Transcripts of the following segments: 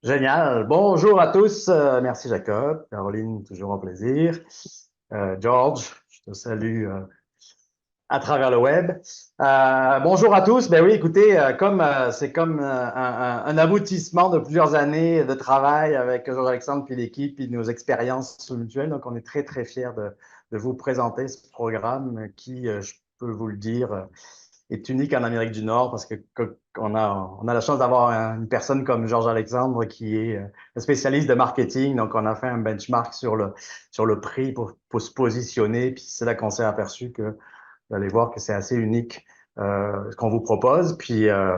Génial. Bonjour à tous. Merci Jacob. Caroline, toujours un plaisir. George, je te salue à travers le web. Bonjour à tous. Ben oui, écoutez, c'est comme un aboutissement de plusieurs années de travail avec Georges-Alexandre puis l'équipe et nos expériences mutuelles. Donc, on est très, très fiers de vous présenter ce programme qui, je peux vous le dire, est unique en Amérique du Nord parce qu'on a la chance d'avoir une personne comme Georges Alexandre qui est un spécialiste de marketing. Donc, on a fait un benchmark sur le prix pour se positionner. Puis c'est là qu'on s'est aperçu que vous allez voir que c'est assez unique ce qu'on vous propose. Puis euh,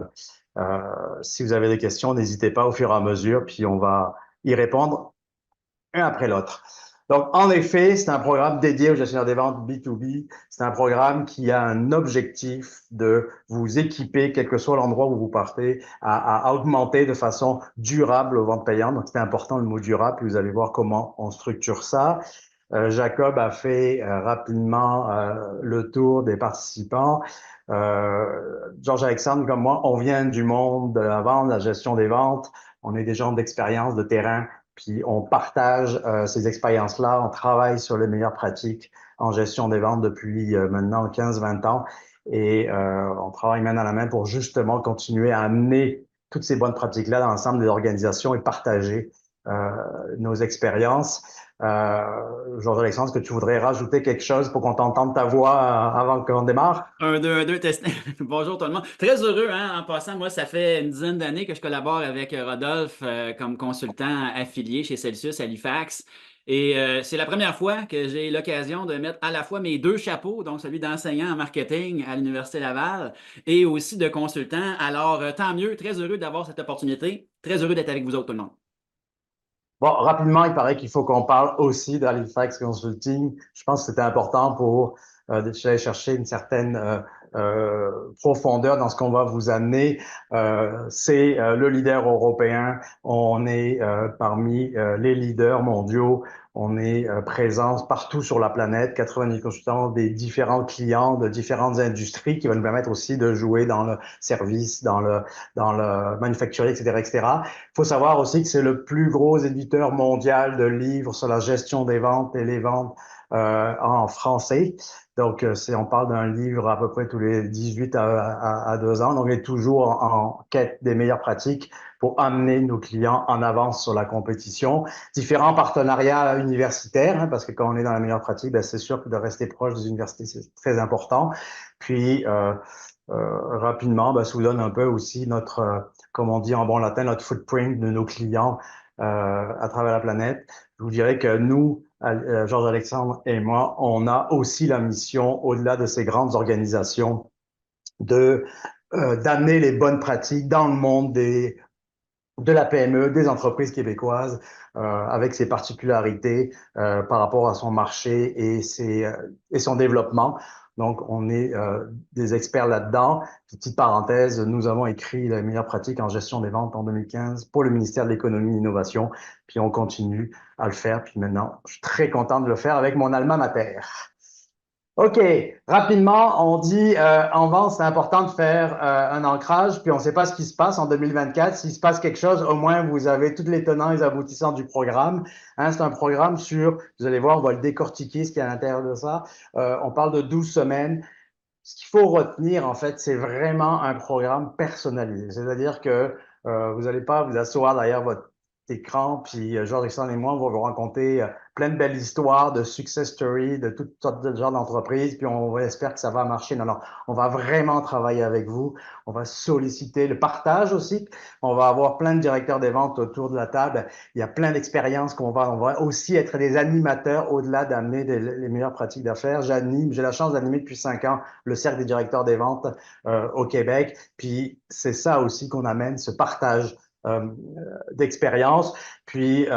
si vous avez des questions, n'hésitez pas au fur et à mesure, puis on va y répondre un après l'autre. Donc, en effet, c'est un programme dédié aux gestionnaires des ventes B2B. C'est un programme qui a un objectif de vous équiper, quel que soit l'endroit où vous partez, à augmenter de façon durable aux ventes payantes. Donc, c'est important le mot durable, puis vous allez voir comment on structure ça. Jacob a fait rapidement le tour des participants. Georges Alexandre, comme moi, on vient du monde de la vente, de la gestion des ventes. On est des gens d'expérience de terrain, puis on partage ces expériences-là. On travaille sur les meilleures pratiques en gestion des ventes depuis maintenant 15-20 ans. Et on travaille main dans la main pour justement continuer à amener toutes ces bonnes pratiques-là dans l'ensemble des organisations et partager euh, nos expériences. Georges-Alexandre, est-ce que tu voudrais rajouter quelque chose pour qu'on t'entende ta voix avant qu'on démarre? Un, deux, test. Bonjour tout le monde. Très heureux, hein, en passant. Moi, ça fait une dizaine d'années que je collabore avec Rodolphe comme consultant affilié chez Celsius Halifax. Et c'est la première fois que j'ai l'occasion de mettre à la fois mes deux chapeaux, donc celui d'enseignant en marketing à l'Université Laval et aussi de consultant. Alors, tant mieux, très heureux d'avoir cette opportunité. Très heureux d'être avec vous autres, tout le monde. Bon, rapidement, il paraît qu'il faut qu'on parle aussi d'Halifax Consulting. Je pense que c'était important pour aller chercher une certaine profondeur dans ce qu'on va vous amener. C'est le leader européen. On est parmi les leaders mondiaux. On est présent partout sur la planète, 90 consultants des différents clients de différentes industries qui vont nous permettre aussi de jouer dans le service, dans le manufacturier, etc., etc. Il faut savoir aussi que c'est le plus gros éditeur mondial de livres sur la gestion des ventes et les ventes en français. Donc, on parle d'un livre à peu près tous les 18 à 2 ans. Donc, on est toujours en quête des meilleures pratiques pour amener nos clients en avance sur la compétition. Différents partenariats universitaires, hein, parce que quand on est dans la meilleure pratique, ben, c'est sûr que de rester proche des universités, c'est très important. Puis, rapidement, ben, ça vous donne un peu aussi notre, comme on dit en bon latin, notre footprint de nos clients à travers la planète. Je vous dirais que nous, Georges Alexandre et moi, on a aussi la mission, au-delà de ces grandes organisations, de d'amener les bonnes pratiques dans le monde de la PME, des entreprises québécoises, avec ses particularités par rapport à son marché et son développement. Donc, on est des experts là-dedans. Petite parenthèse, nous avons écrit les meilleures pratiques en gestion des ventes en 2015 pour le ministère de l'Économie et de l'Innovation. Puis on continue à le faire. Puis maintenant, je suis très content de le faire avec mon alma mater. OK, rapidement, on dit en vente, c'est important de faire un ancrage, puis on ne sait pas ce qui se passe en 2024. S'il se passe quelque chose, au moins vous avez tous les tenants et les aboutissants du programme. Hein, c'est un programme sur, vous allez voir, on va le décortiquer, ce qu'il y a à l'intérieur de ça. On parle de 12 semaines. Ce qu'il faut retenir, en fait, c'est vraiment un programme personnalisé. C'est-à-dire que vous n'allez pas vous asseoir derrière votre écran, puis Georges Alexandre et moi, on va vous raconter plein de belles histoires, de success stories, de toutes sortes de genres d'entreprises, puis on espère que ça va marcher. Non, non, on va vraiment travailler avec vous. On va solliciter le partage aussi. On va avoir plein de directeurs des ventes autour de la table. Il y a plein d'expériences on va aussi être des animateurs au-delà d'amener les meilleures pratiques d'affaires. J'ai la chance d'animer depuis 5 ans le cercle des directeurs des ventes au Québec. Puis c'est ça aussi qu'on amène, ce partage d'expérience. Puis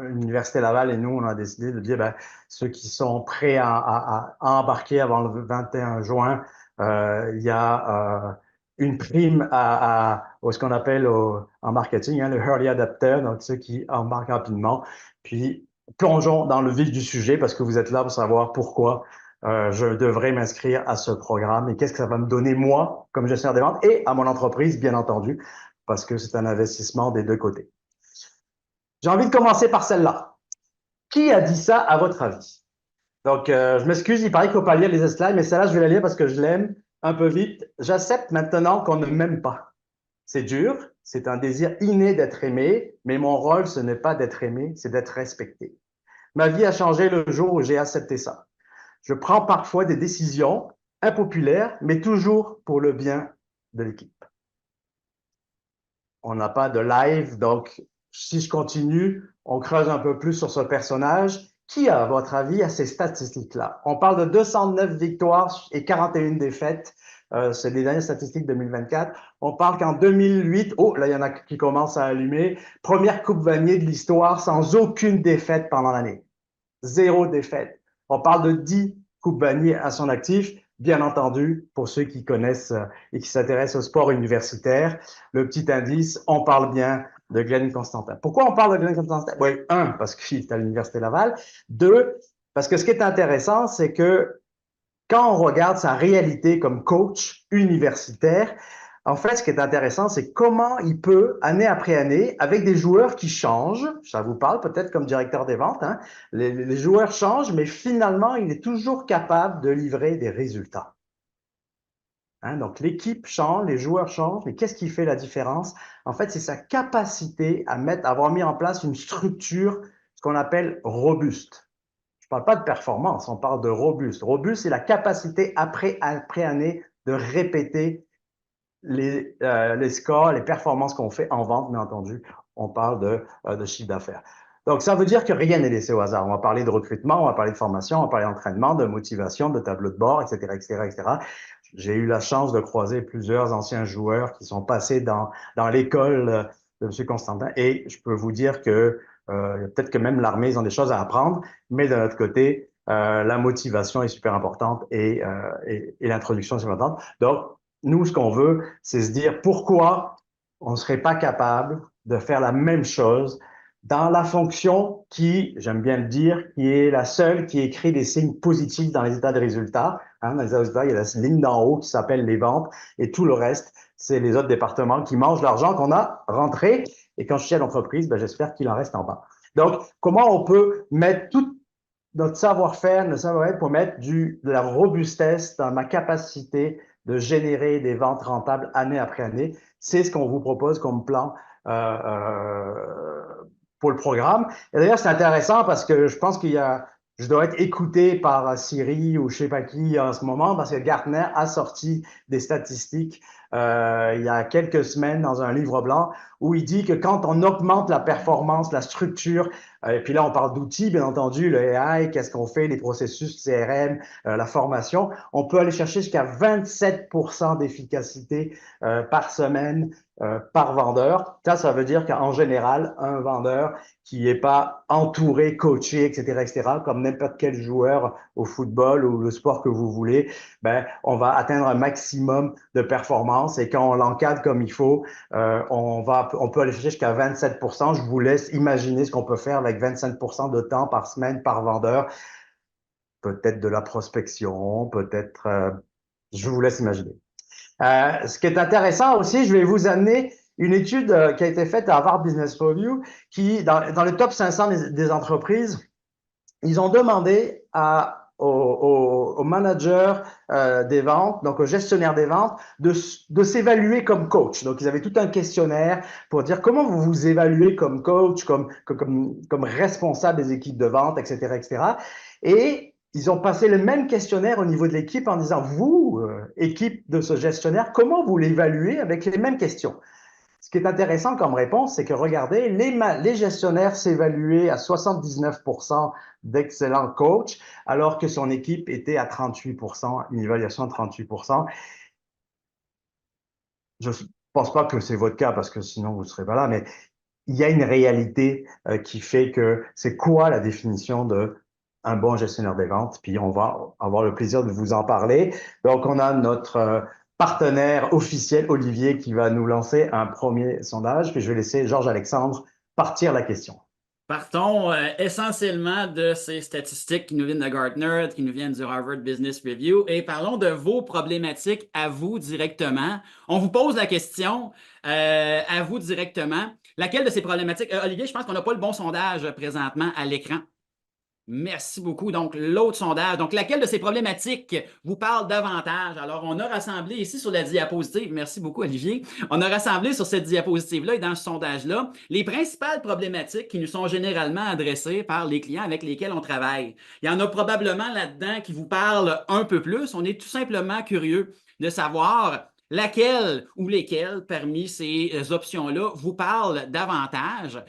l'Université Laval et nous, on a décidé de dire, ben, ceux qui sont prêts à embarquer avant le 21 juin, il y a une prime ce qu'on appelle en marketing, hein, le early adapter, donc ceux qui embarquent rapidement. Puis plongeons dans le vif du sujet parce que vous êtes là pour savoir pourquoi je devrais m'inscrire à ce programme et qu'est-ce que ça va me donner moi comme gestionnaire des ventes et à mon entreprise, bien entendu. parce que c'est un investissement des deux côtés. J'ai envie de commencer par celle-là. Qui a dit ça à votre avis? Donc, je m'excuse, il paraît qu'il ne faut pas lire les slides, mais celle-là, je vais la lire parce que je l'aime un peu vite. J'accepte maintenant qu'on ne m'aime pas. C'est dur, c'est un désir inné d'être aimé, mais mon rôle, ce n'est pas d'être aimé, c'est d'être respecté. Ma vie a changé le jour où j'ai accepté ça. Je prends parfois des décisions impopulaires, mais toujours pour le bien de l'équipe. On n'a pas de live, donc si je continue, on creuse un peu plus sur ce personnage. Qui, à votre avis, a ces statistiques-là? On parle de 209 victoires et 41 défaites. C'est les dernières statistiques 2024. On parle qu'en 2008, oh, là, il y en a qui commencent à allumer, première Coupe Vanier de l'histoire sans aucune défaite pendant l'année. Zéro défaite. On parle de 10 Coupes Vanier à son actif. Bien entendu, pour ceux qui connaissent et qui s'intéressent au sport universitaire, le petit indice, on parle bien de Glenn Constantin. Pourquoi on parle de Glenn Constantin? Oui, un, parce qu'il est à l'Université Laval. Deux, parce que ce qui est intéressant, c'est que quand on regarde sa réalité comme coach universitaire, en fait, ce qui est intéressant, c'est comment il peut, année après année, avec des joueurs qui changent, ça vous parle peut-être comme directeur des ventes, hein, les joueurs changent, mais finalement, il est toujours capable de livrer des résultats. Hein, donc, l'équipe change, les joueurs changent, mais qu'est-ce qui fait la différence? En fait, c'est sa capacité à avoir mis en place une structure, ce qu'on appelle robuste. Je ne parle pas de performance, on parle de robuste. Robuste, c'est la capacité après année de répéter les scores, les performances qu'on fait en vente, bien entendu. On parle de chiffre d'affaires. Donc, ça veut dire que rien n'est laissé au hasard. On va parler de recrutement, on va parler de formation, on va parler d'entraînement, de motivation, de tableau de bord, etc., etc., etc. J'ai eu la chance de croiser plusieurs anciens joueurs qui sont passés dans l'école de M. Constantin et je peux vous dire que peut-être que même l'armée, ils ont des choses à apprendre, mais de notre côté, la motivation est super importante et l'introduction est super importante. Donc, nous, ce qu'on veut, c'est se dire pourquoi on ne serait pas capable de faire la même chose dans la fonction qui, j'aime bien le dire, qui est la seule qui écrit des signes positifs dans les états de résultats. Hein, dans les états de résultats, il y a la ligne d'en haut qui s'appelle les ventes et tout le reste, c'est les autres départements qui mangent l'argent qu'on a rentré. Et quand je suis à l'entreprise, ben, j'espère qu'il en reste en bas. Donc, comment on peut mettre tout notre savoir-faire, notre savoir-être pour mettre de la robustesse dans ma capacité de générer des ventes rentables année après année. C'est ce qu'on vous propose comme plan pour le programme. Et d'ailleurs, c'est intéressant parce que je pense je dois être écouté par Siri ou je sais pas qui en ce moment parce que Gartner a sorti des statistiques il y a quelques semaines dans un livre blanc où il dit que quand on augmente la performance, la structure, et puis là on parle d'outils, bien entendu, le AI, qu'est-ce qu'on fait, les processus CRM, la formation, on peut aller chercher jusqu'à 27% d'efficacité par semaine par vendeur. Ça veut dire qu'en général, un vendeur qui n'est pas entouré, coaché, etc., etc., comme n'importe quel joueur au football ou le sport que vous voulez, ben, on va atteindre un maximum de performance et quand on l'encadre comme il faut, on peut aller chercher jusqu'à 27%. Je vous laisse imaginer ce qu'on peut faire avec 25% de temps par semaine par vendeur. Peut-être de la prospection, peut-être, je vous laisse imaginer. Ce qui est intéressant aussi, je vais vous amener une étude qui a été faite à Harvard Business Review qui, dans le top 500 des entreprises, ils ont demandé aux managers des ventes, donc aux gestionnaires des ventes, de s'évaluer comme coach. Donc, ils avaient tout un questionnaire pour dire comment vous vous évaluez comme coach, comme responsable des équipes de vente, etc., etc. Et ils ont passé le même questionnaire au niveau de l'équipe en disant, vous, équipe de ce gestionnaire, comment vous l'évaluez avec les mêmes questions? Ce qui est intéressant comme réponse, c'est que regardez, les gestionnaires s'évaluaient à 79% d'excellents coachs, alors que son équipe était à 38%, une évaluation de 38%. Je ne pense pas que c'est votre cas, parce que sinon vous ne serez pas là, mais il y a une réalité qui fait que c'est quoi la définition d'un bon gestionnaire des ventes, puis on va avoir le plaisir de vous en parler. Donc, on a notre partenaire officiel, Olivier, qui va nous lancer un premier sondage, puis je vais laisser Georges Alexandre partir la question. Partons essentiellement de ces statistiques qui nous viennent de Gartner, qui nous viennent du Harvard Business Review, et parlons de vos problématiques à vous directement. On vous pose la question à vous directement. Laquelle de ces problématiques, Olivier, je pense qu'on n'a pas le bon sondage présentement à l'écran. Merci beaucoup. Donc, l'autre sondage. Donc, laquelle de ces problématiques vous parle davantage? Alors, on a rassemblé ici sur la diapositive, merci beaucoup, Olivier. On a rassemblé sur cette diapositive-là et dans ce sondage-là les principales problématiques qui nous sont généralement adressées par les clients avec lesquels on travaille. Il y en a probablement là-dedans qui vous parlent un peu plus. On est tout simplement curieux de savoir laquelle ou lesquelles parmi ces options-là vous parlent davantage.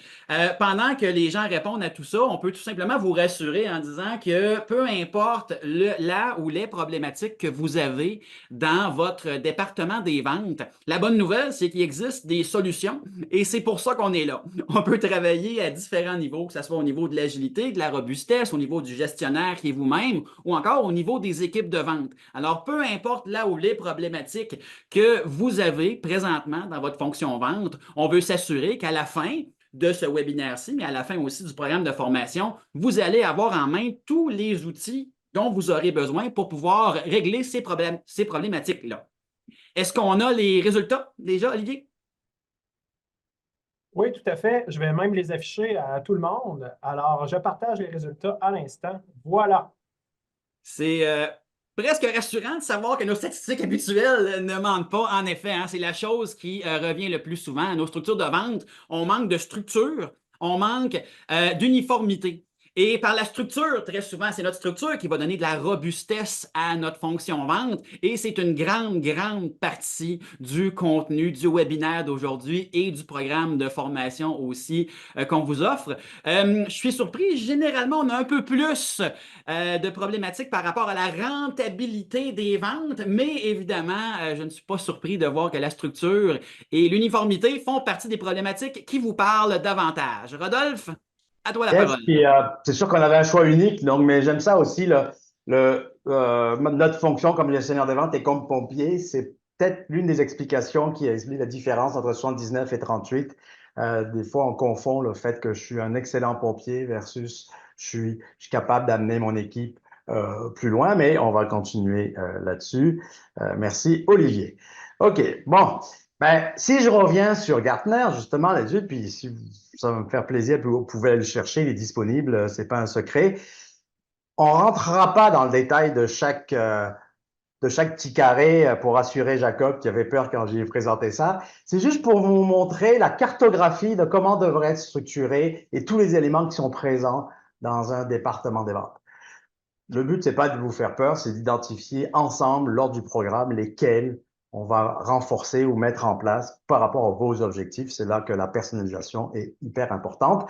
Pendant que les gens répondent à tout ça, on peut tout simplement vous rassurer en disant que peu importe la ou les problématiques que vous avez dans votre département des ventes, la bonne nouvelle, c'est qu'il existe des solutions et c'est pour ça qu'on est là. On peut travailler à différents niveaux, que ce soit au niveau de l'agilité, de la robustesse, au niveau du gestionnaire qui est vous-même ou encore au niveau des équipes de vente. Alors, peu importe là où les problématiques que vous avez présentement dans votre fonction vente, on veut s'assurer qu'à la fin de ce webinaire-ci, mais à la fin aussi du programme de formation, vous allez avoir en main tous les outils dont vous aurez besoin pour pouvoir régler ces problématiques-là. Est-ce qu'on a les résultats déjà, Olivier? Oui, tout à fait. Je vais même les afficher à tout le monde. Alors, je partage les résultats à l'instant. Voilà. C'est presque rassurant de savoir que nos statistiques habituelles ne mentent pas, en effet. Hein, c'est la chose qui revient le plus souvent. Nos structures de vente, on manque de structure, on manque d'uniformité. Et par la structure, très souvent, c'est notre structure qui va donner de la robustesse à notre fonction vente. Et c'est une grande, grande partie du contenu du webinaire d'aujourd'hui et du programme de formation aussi qu'on vous offre. Je suis surpris, généralement, on a un peu plus de problématiques par rapport à la rentabilité des ventes, mais évidemment, je ne suis pas surpris de voir que la structure et l'uniformité font partie des problématiques qui vous parlent davantage. Rodolphe, à toi la Yes, parole. puis c'est sûr qu'on avait un choix unique, donc, mais j'aime ça aussi. Notre fonction comme gestionnaire de vente et comme pompier, c'est peut-être l'une des explications qui explique la différence entre 79 et 38. Des fois, on confond le fait que je suis un excellent pompier versus je suis capable d'amener mon équipe plus loin, mais on va continuer là-dessus. Merci, Olivier. OK, bon. Ben, si je reviens sur Gartner, justement, là-dessus, puis si ça va me faire plaisir, puis vous pouvez aller le chercher, il est disponible, c'est pas un secret. On rentrera pas dans le détail de chaque petit carré pour rassurer Jacob qui avait peur quand j'ai présenté ça. C'est juste pour vous montrer la cartographie de comment devrait être structuré et tous les éléments qui sont présents dans un département des ventes. Le but, c'est pas de vous faire peur, c'est d'identifier ensemble, lors du programme, lesquels on va renforcer ou mettre en place par rapport à vos objectifs. C'est là que la personnalisation est hyper importante.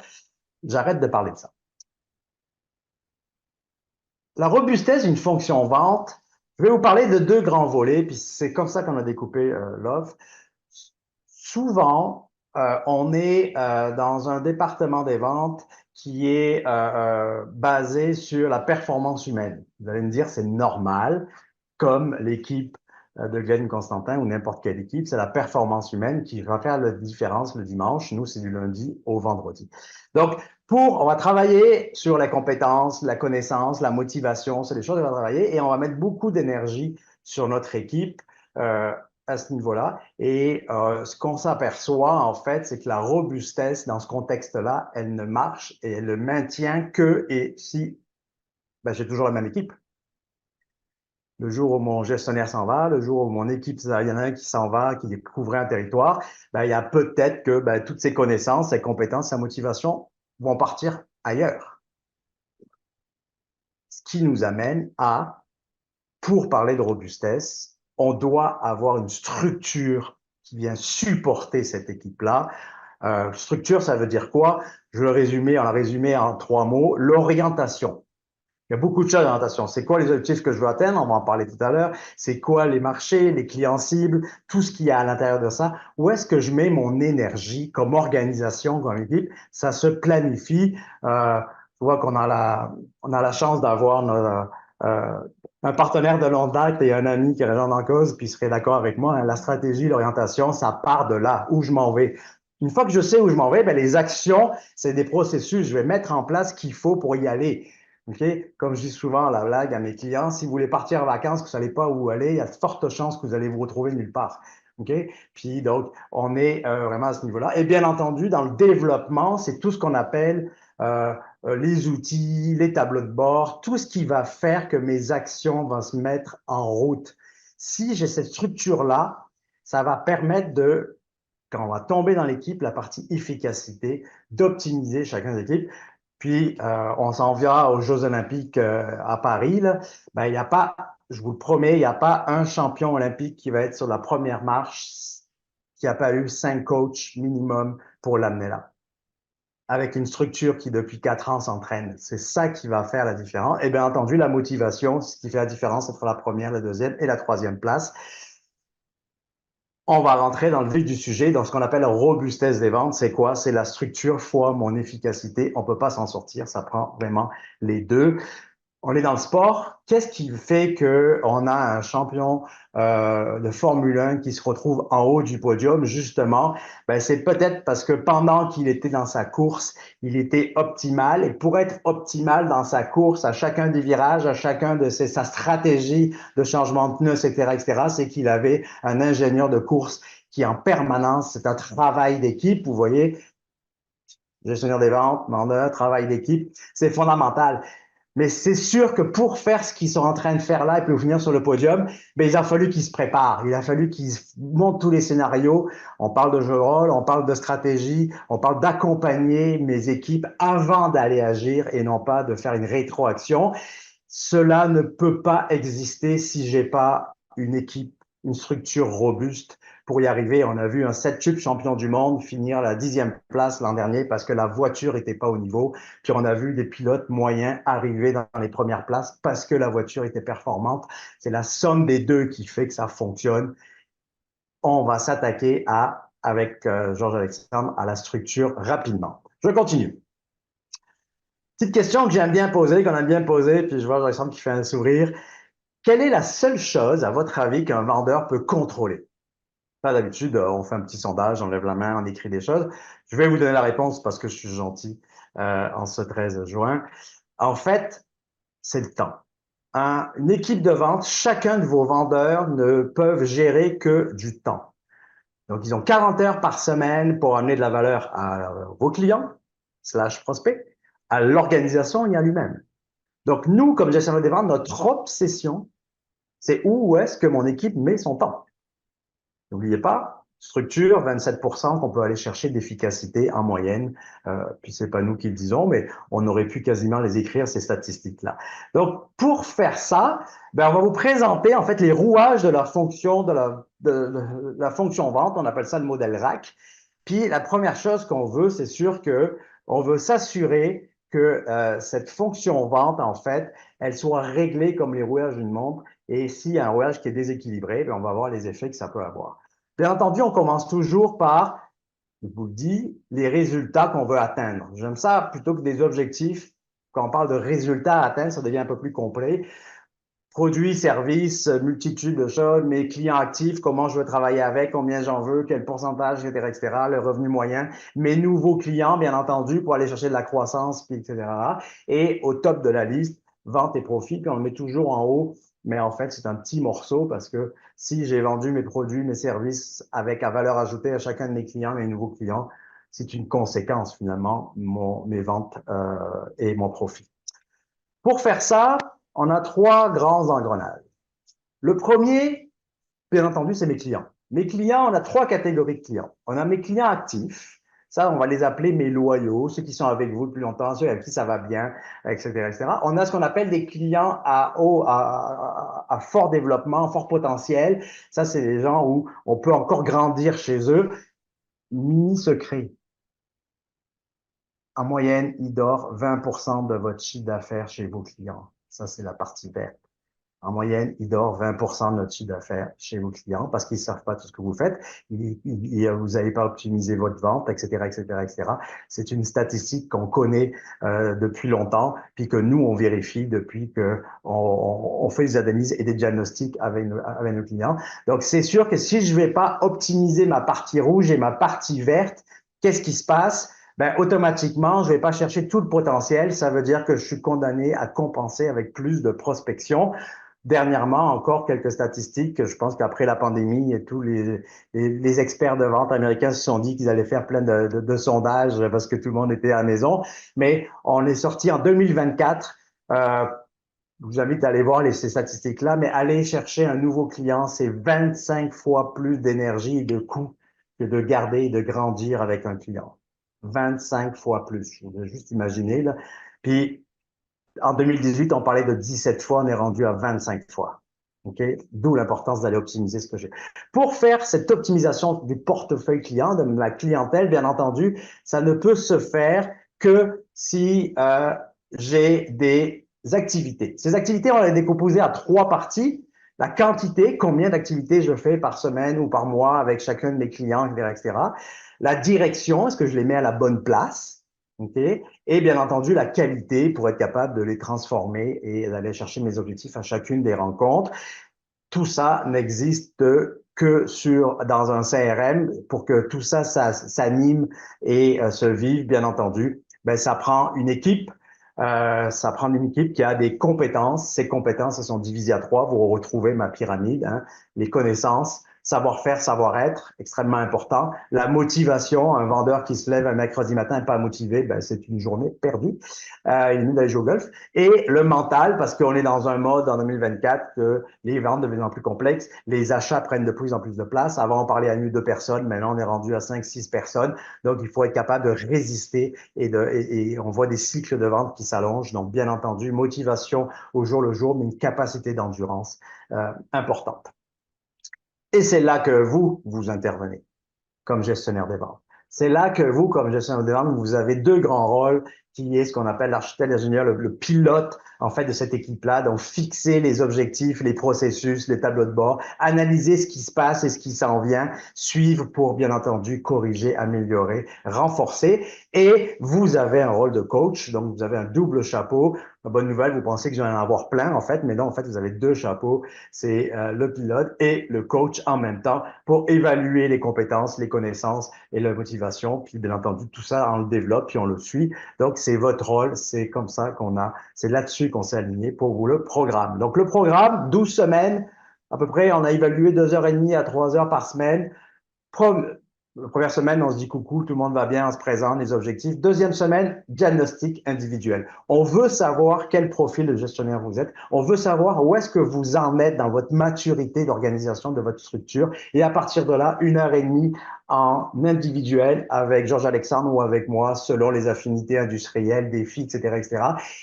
J'arrête de parler de ça. La robustesse d'une fonction vente, je vais vous parler de deux grands volets, puis c'est comme ça qu'on a découpé l'offre. Souvent, on est dans un département des ventes qui est basé sur la performance humaine. Vous allez me dire, c'est normal, comme l'équipe de Glenn Constantin ou n'importe quelle équipe, c'est la performance humaine qui va faire la différence le dimanche. Nous, c'est du lundi au vendredi. Donc, on va travailler sur les compétences, la connaissance, la motivation, c'est des choses qu'on va travailler et on va mettre beaucoup d'énergie sur notre équipe à ce niveau-là. Et ce qu'on s'aperçoit, en fait, c'est que la robustesse dans ce contexte-là, elle ne marche et elle ne maintient que et si j'ai toujours la même équipe. Le jour où mon gestionnaire s'en va, le jour où mon équipe, il y en a un qui s'en va, qui découvre un territoire, il y a peut-être que toutes ses connaissances, ses compétences, sa motivation vont partir ailleurs. Ce qui nous amène à, pour parler de robustesse, on doit avoir une structure qui vient supporter cette équipe-là. Structure, ça veut dire quoi? Je le résumé, on l'a résumé en 3 mots, l'orientation. Il y a beaucoup de choses en orientation. C'est quoi les objectifs que je veux atteindre? On va en parler tout à l'heure. C'est quoi les marchés, les clients cibles, tout ce qu'il y a à l'intérieur de ça? Où est-ce que je mets mon énergie comme organisation, comme équipe? Ça se planifie. Tu vois qu'on a la chance d'avoir un partenaire de longue date et un ami qui est rejoint en cause, puis il serait d'accord avec moi. Hein, la stratégie, l'orientation, ça part de là, où je m'en vais. Une fois que je sais où je m'en vais, ben, les actions, c'est des processus. Je vais mettre en place ce qu'il faut pour y aller. Okay? Comme je dis souvent à la blague à mes clients, si vous voulez partir en vacances, que vous ne savez pas où aller, il y a de fortes chances que vous allez vous retrouver nulle part. Okay? Puis donc, on est vraiment à ce niveau-là. Et bien entendu, dans le développement, c'est tout ce qu'on appelle les outils, les tableaux de bord, tout ce qui va faire que mes actions vont se mettre en route. Si j'ai cette structure-là, ça va permettre de, quand on va tomber dans l'équipe, la partie efficacité, d'optimiser chacun des équipes. Puis, on s'en vient aux Jeux olympiques à Paris. Là. Ben, il n'y a pas, je vous le promets, il n'y a pas un champion olympique qui va être sur la première marche qui n'a pas eu 5 coachs minimum pour l'amener là. Avec une structure qui, depuis 4 ans, s'entraîne. C'est ça qui va faire la différence. Et bien entendu, la motivation, ce qui fait la différence entre la première, la deuxième et la troisième place. On va rentrer dans le vif du sujet, dans ce qu'on appelle la robustesse des ventes. C'est quoi? C'est la structure fois mon efficacité. On ne peut pas s'en sortir. Ça prend vraiment les deux. On est dans le sport. Qu'est-ce qui fait qu'on a un champion de Formule 1 qui se retrouve en haut du podium? Justement, ben, c'est peut-être parce que pendant qu'il était dans sa course, il était optimal. Et pour être optimal dans sa course, à chacun des virages, à chacun de sa stratégie de changement de pneus, etc., c'est qu'il avait un ingénieur de course qui en permanence, c'est un travail d'équipe. Vous voyez, gestionnaire des ventes, mandat, travail d'équipe, c'est fondamental. Mais c'est sûr que pour faire ce qu'ils sont en train de faire là et puis venir sur le podium, ben, il a fallu qu'ils se préparent. Il a fallu qu'ils montent tous les scénarios. On parle de jeu de rôle, on parle de stratégie, on parle d'accompagner mes équipes avant d'aller agir et non pas de faire une rétroaction. Cela ne peut pas exister si j'ai pas une équipe, une structure robuste pour y arriver. On a vu un 7-tube champion du monde finir la 10e place l'an dernier parce que la voiture n'était pas au niveau. Puis on a vu des pilotes moyens arriver dans les premières places parce que la voiture était performante. C'est la somme des deux qui fait que ça fonctionne. On va s'attaquer avec Georges Alexandre, à la structure rapidement. Je continue. Petite question que j'aime bien poser, qu'on aime bien poser, puis je vois Georges Alexandre qui fait un sourire. Quelle est la seule chose, à votre avis, qu'un vendeur peut contrôler? D'habitude, on fait un petit sondage, on lève la main, on écrit des choses. Je vais vous donner la réponse parce que je suis gentil en ce 13 juin. En fait, c'est le temps. Une équipe de vente, chacun de vos vendeurs ne peuvent gérer que du temps. Donc, ils ont 40 heures par semaine pour amener de la valeur à vos clients, / prospects, à l'organisation et à lui-même. Donc, nous, comme gestionnaire des ventes, notre obsession, c'est où est-ce que mon équipe met son temps. N'oubliez pas, structure, 27% qu'on peut aller chercher d'efficacité en moyenne. Puis c'est pas nous qui le disons, mais on aurait pu quasiment les écrire, ces statistiques-là. Donc, pour faire ça, ben, on va vous présenter en fait les rouages de la fonction de la fonction vente. On appelle ça le modèle RAC. Puis la première chose qu'on veut, c'est sûr que on veut s'assurer que cette fonction vente, en fait, elle soit réglée comme les rouages d'une montre. Et s'il y a un rouage qui est déséquilibré, ben, on va voir les effets que ça peut avoir. Bien entendu, on commence toujours par, je vous le dis, les résultats qu'on veut atteindre. J'aime ça plutôt que des objectifs. Quand on parle de résultats à atteindre, ça devient un peu plus complet. Produits, services, multitude de choses, mes clients actifs, comment je veux travailler avec, combien j'en veux, quel pourcentage, etc., etc., le revenu moyen, mes nouveaux clients, bien entendu, pour aller chercher de la croissance, etc. Et au top de la liste, vente et profit, puis on le met toujours en haut, mais en fait, c'est un petit morceau parce que si j'ai vendu mes produits, mes services avec à valeur ajoutée à chacun de mes clients, mes nouveaux clients, c'est une conséquence finalement, mes ventes et mon profit. Pour faire ça, on a 3 grands engrenages. Le premier, bien entendu, c'est mes clients. Mes clients, on a 3 catégories de clients. On a mes clients actifs. Ça, on va les appeler mes loyaux, ceux qui sont avec vous depuis longtemps, ceux avec qui ça va bien, etc., etc. On a ce qu'on appelle des clients à fort développement, fort potentiel. Ça, c'est des gens où on peut encore grandir chez eux. Mini secret. En moyenne, il dort 20% de votre chiffre d'affaires chez vos clients. Ça, c'est la partie verte. En moyenne, il dort 20% de notre chiffre d'affaires chez vos clients parce qu'ils ne savent pas tout ce que vous faites. Vous n'avez pas optimisé votre vente, etc., etc., etc. C'est une statistique qu'on connaît depuis longtemps, puis que nous, on vérifie depuis que on fait des analyses et des diagnostics avec nos clients. Donc, c'est sûr que si je ne vais pas optimiser ma partie rouge et ma partie verte, qu'est-ce qui se passe? Ben, automatiquement, je vais pas chercher tout le potentiel. Ça veut dire que je suis condamné à compenser avec plus de prospection. Dernièrement, encore quelques statistiques. Je pense qu'après la pandémie, et tous les experts de vente américains se sont dit qu'ils allaient faire plein de sondages parce que tout le monde était à la maison. Mais on est sorti en 2024. Je vous invite à aller voir ces statistiques-là, mais aller chercher un nouveau client, c'est 25 fois plus d'énergie et de coûts que de garder et de grandir avec un client. 25 fois plus. Je vous juste imaginer, là. Puis, en 2018, on parlait de 17 fois, on est rendu à 25 fois. OK? D'où l'importance d'aller optimiser ce que j'ai. Pour faire cette optimisation du portefeuille client, de la clientèle, bien entendu, ça ne peut se faire que si j'ai des activités. Ces activités, on les décomposer à 3 parties. La quantité, combien d'activités je fais par semaine ou par mois avec chacun de mes clients, etc., etc. La direction, est-ce que je les mets à la bonne place? Okay? Et bien entendu, la qualité pour être capable de les transformer et d'aller chercher mes objectifs à chacune des rencontres. Tout ça n'existe que dans un CRM pour que tout ça, ça s'anime et se vive, bien entendu. Ben, ça prend une équipe. Ça prend une équipe qui a des compétences. Ces compétences, elles sont divisées à 3. Vous retrouvez ma pyramide, hein. Les connaissances, savoir-faire, savoir-être, extrêmement important. La motivation, un vendeur qui se lève un mercredi matin et pas motivé, ben, c'est une journée perdue. Il est mieux d'aller jouer au golf. Et le mental, parce qu'on est dans un mode en 2024 que les ventes deviennent de plus en plus complexes, les achats prennent de plus en plus de place. Avant, on parlait à 1 ou 2 personnes, maintenant on est rendu à 5, 6 personnes. Donc, il faut être capable de résister et on voit des cycles de vente qui s'allongent. Donc, bien entendu, motivation au jour le jour, mais une capacité d'endurance importante. Et c'est là que vous intervenez comme gestionnaire des ventes. C'est là que vous, comme gestionnaire des ventes, vous avez 2 grands rôles qui est ce qu'on appelle l'architecte, l'ingénieur, le pilote, en fait, de cette équipe-là. Donc, fixer les objectifs, les processus, les tableaux de bord, analyser ce qui se passe et ce qui s'en vient, suivre pour, bien entendu, corriger, améliorer, renforcer. Et vous avez un rôle de coach. Donc, vous avez un double chapeau. La bonne nouvelle, vous pensez que je vais en avoir plein, en fait, mais non, en fait, vous avez 2 chapeaux. C'est le pilote et le coach en même temps pour évaluer les compétences, les connaissances et la motivation. Puis, bien entendu, tout ça, on le développe puis on le suit. Donc, c'est votre rôle. C'est comme ça c'est là-dessus qu'on s'est aligné pour vous le programme. Donc, le programme, 12 semaines, à peu près, on a évalué 2h30 à 3 heures par semaine. La première semaine, on se dit coucou, tout le monde va bien, on se présente, les objectifs. Deuxième semaine, diagnostic individuel. On veut savoir quel profil de gestionnaire vous êtes. On veut savoir où est-ce que vous en êtes dans votre maturité d'organisation de votre structure. Et à partir de là, 1h30 en individuel avec Georges Alexandre ou avec moi, selon les affinités industrielles, défis, etc., etc.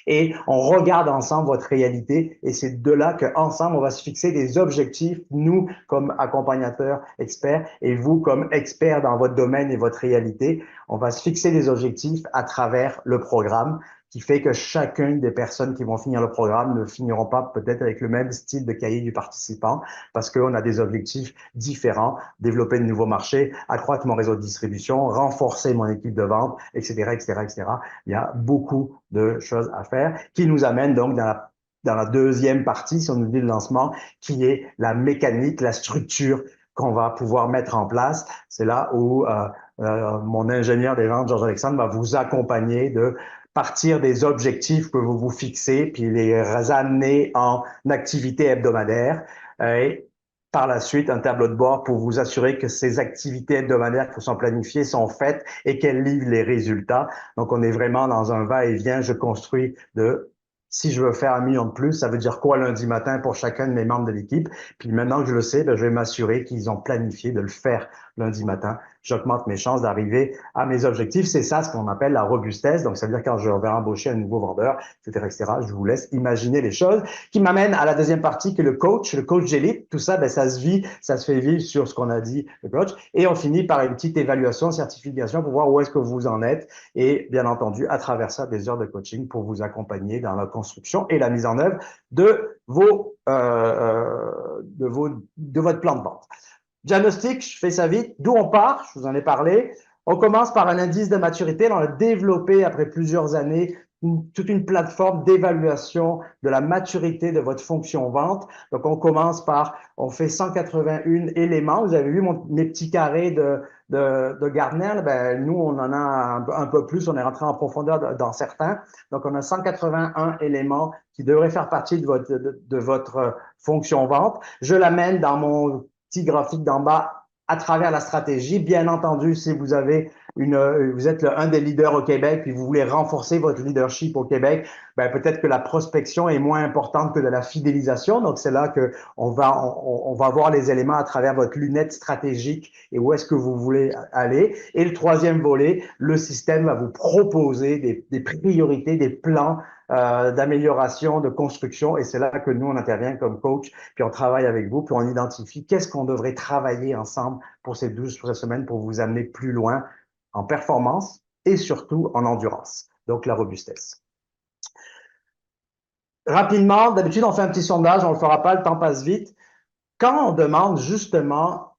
Et on regarde ensemble votre réalité. Et c'est de là qu'ensemble, on va se fixer des objectifs, nous, comme accompagnateurs experts, et vous, comme experts dans votre domaine et votre réalité. On va se fixer des objectifs à travers le programme qui fait que chacune des personnes qui vont finir le programme ne finiront pas peut-être avec le même style de cahier du participant parce qu'on a des objectifs différents, développer de nouveaux marchés, accroître mon réseau de distribution, renforcer mon équipe de vente, etc., etc., etc. Il y a beaucoup de choses à faire qui nous amènent donc dans la deuxième partie, si on nous dit le lancement, qui est la mécanique, la structure qu'on va pouvoir mettre en place. C'est là où mon ingénieur des ventes, Georges Alexandre, va vous accompagner de partir des objectifs que vous vous fixez, puis les amener en activité hebdomadaire. Et par la suite, un tableau de bord pour vous assurer que ces activités hebdomadaires qui sont planifiées sont faites et qu'elles livrent les résultats. Donc, on est vraiment dans un va-et-vient. Je construis si je veux faire 1 million de plus, ça veut dire quoi lundi matin pour chacun de mes membres de l'équipe? Puis maintenant que je le sais, je vais m'assurer qu'ils ont planifié de le faire lundi matin. J'augmente mes chances d'arriver à mes objectifs. C'est ça ce qu'on appelle la robustesse. Donc, ça veut dire quand je vais embaucher un nouveau vendeur, etc., etc., je vous laisse imaginer les choses qui m'amènent à la deuxième partie qui est le coach d'élite. Tout ça, ça se vit, ça se fait vivre sur ce qu'on a dit, le coach. Et on finit par une petite évaluation, certification pour voir où est-ce que vous en êtes. Et bien entendu, à travers ça, des heures de coaching pour vous accompagner dans la construction et la mise en œuvre de votre plan de vente. Diagnostic, je fais ça vite. D'où on part? Je vous en ai parlé. On commence par un indice de maturité. On l'a développé après plusieurs années toute une plateforme d'évaluation de la maturité de votre fonction vente. Donc, on commence par, on fait 181 éléments. Vous avez vu mes petits carrés de Gartner. Ben, nous, on en a un peu plus. On est rentré en profondeur dans certains. Donc, on a 181 éléments qui devraient faire partie de votre fonction vente. Je l'amène dans mon petit graphique d'en bas à travers la stratégie. Bien entendu, si vous avez vous êtes un des leaders au Québec, puis vous voulez renforcer votre leadership au Québec, ben peut-être que la prospection est moins importante que de la fidélisation. Donc, c'est là que on va voir les éléments à travers votre lunette stratégique et où est-ce que vous voulez aller. Et le troisième volet, le système va vous proposer des priorités, des plans d'amélioration, de construction. Et c'est là que nous, on intervient comme coach, puis on travaille avec vous, puis on identifie qu'est-ce qu'on devrait travailler ensemble pour ces 12 semaines pour vous amener plus loin en performance et surtout en endurance. Donc, la robustesse. Rapidement, d'habitude, on fait un petit sondage, on ne le fera pas, le temps passe vite. Quand on demande justement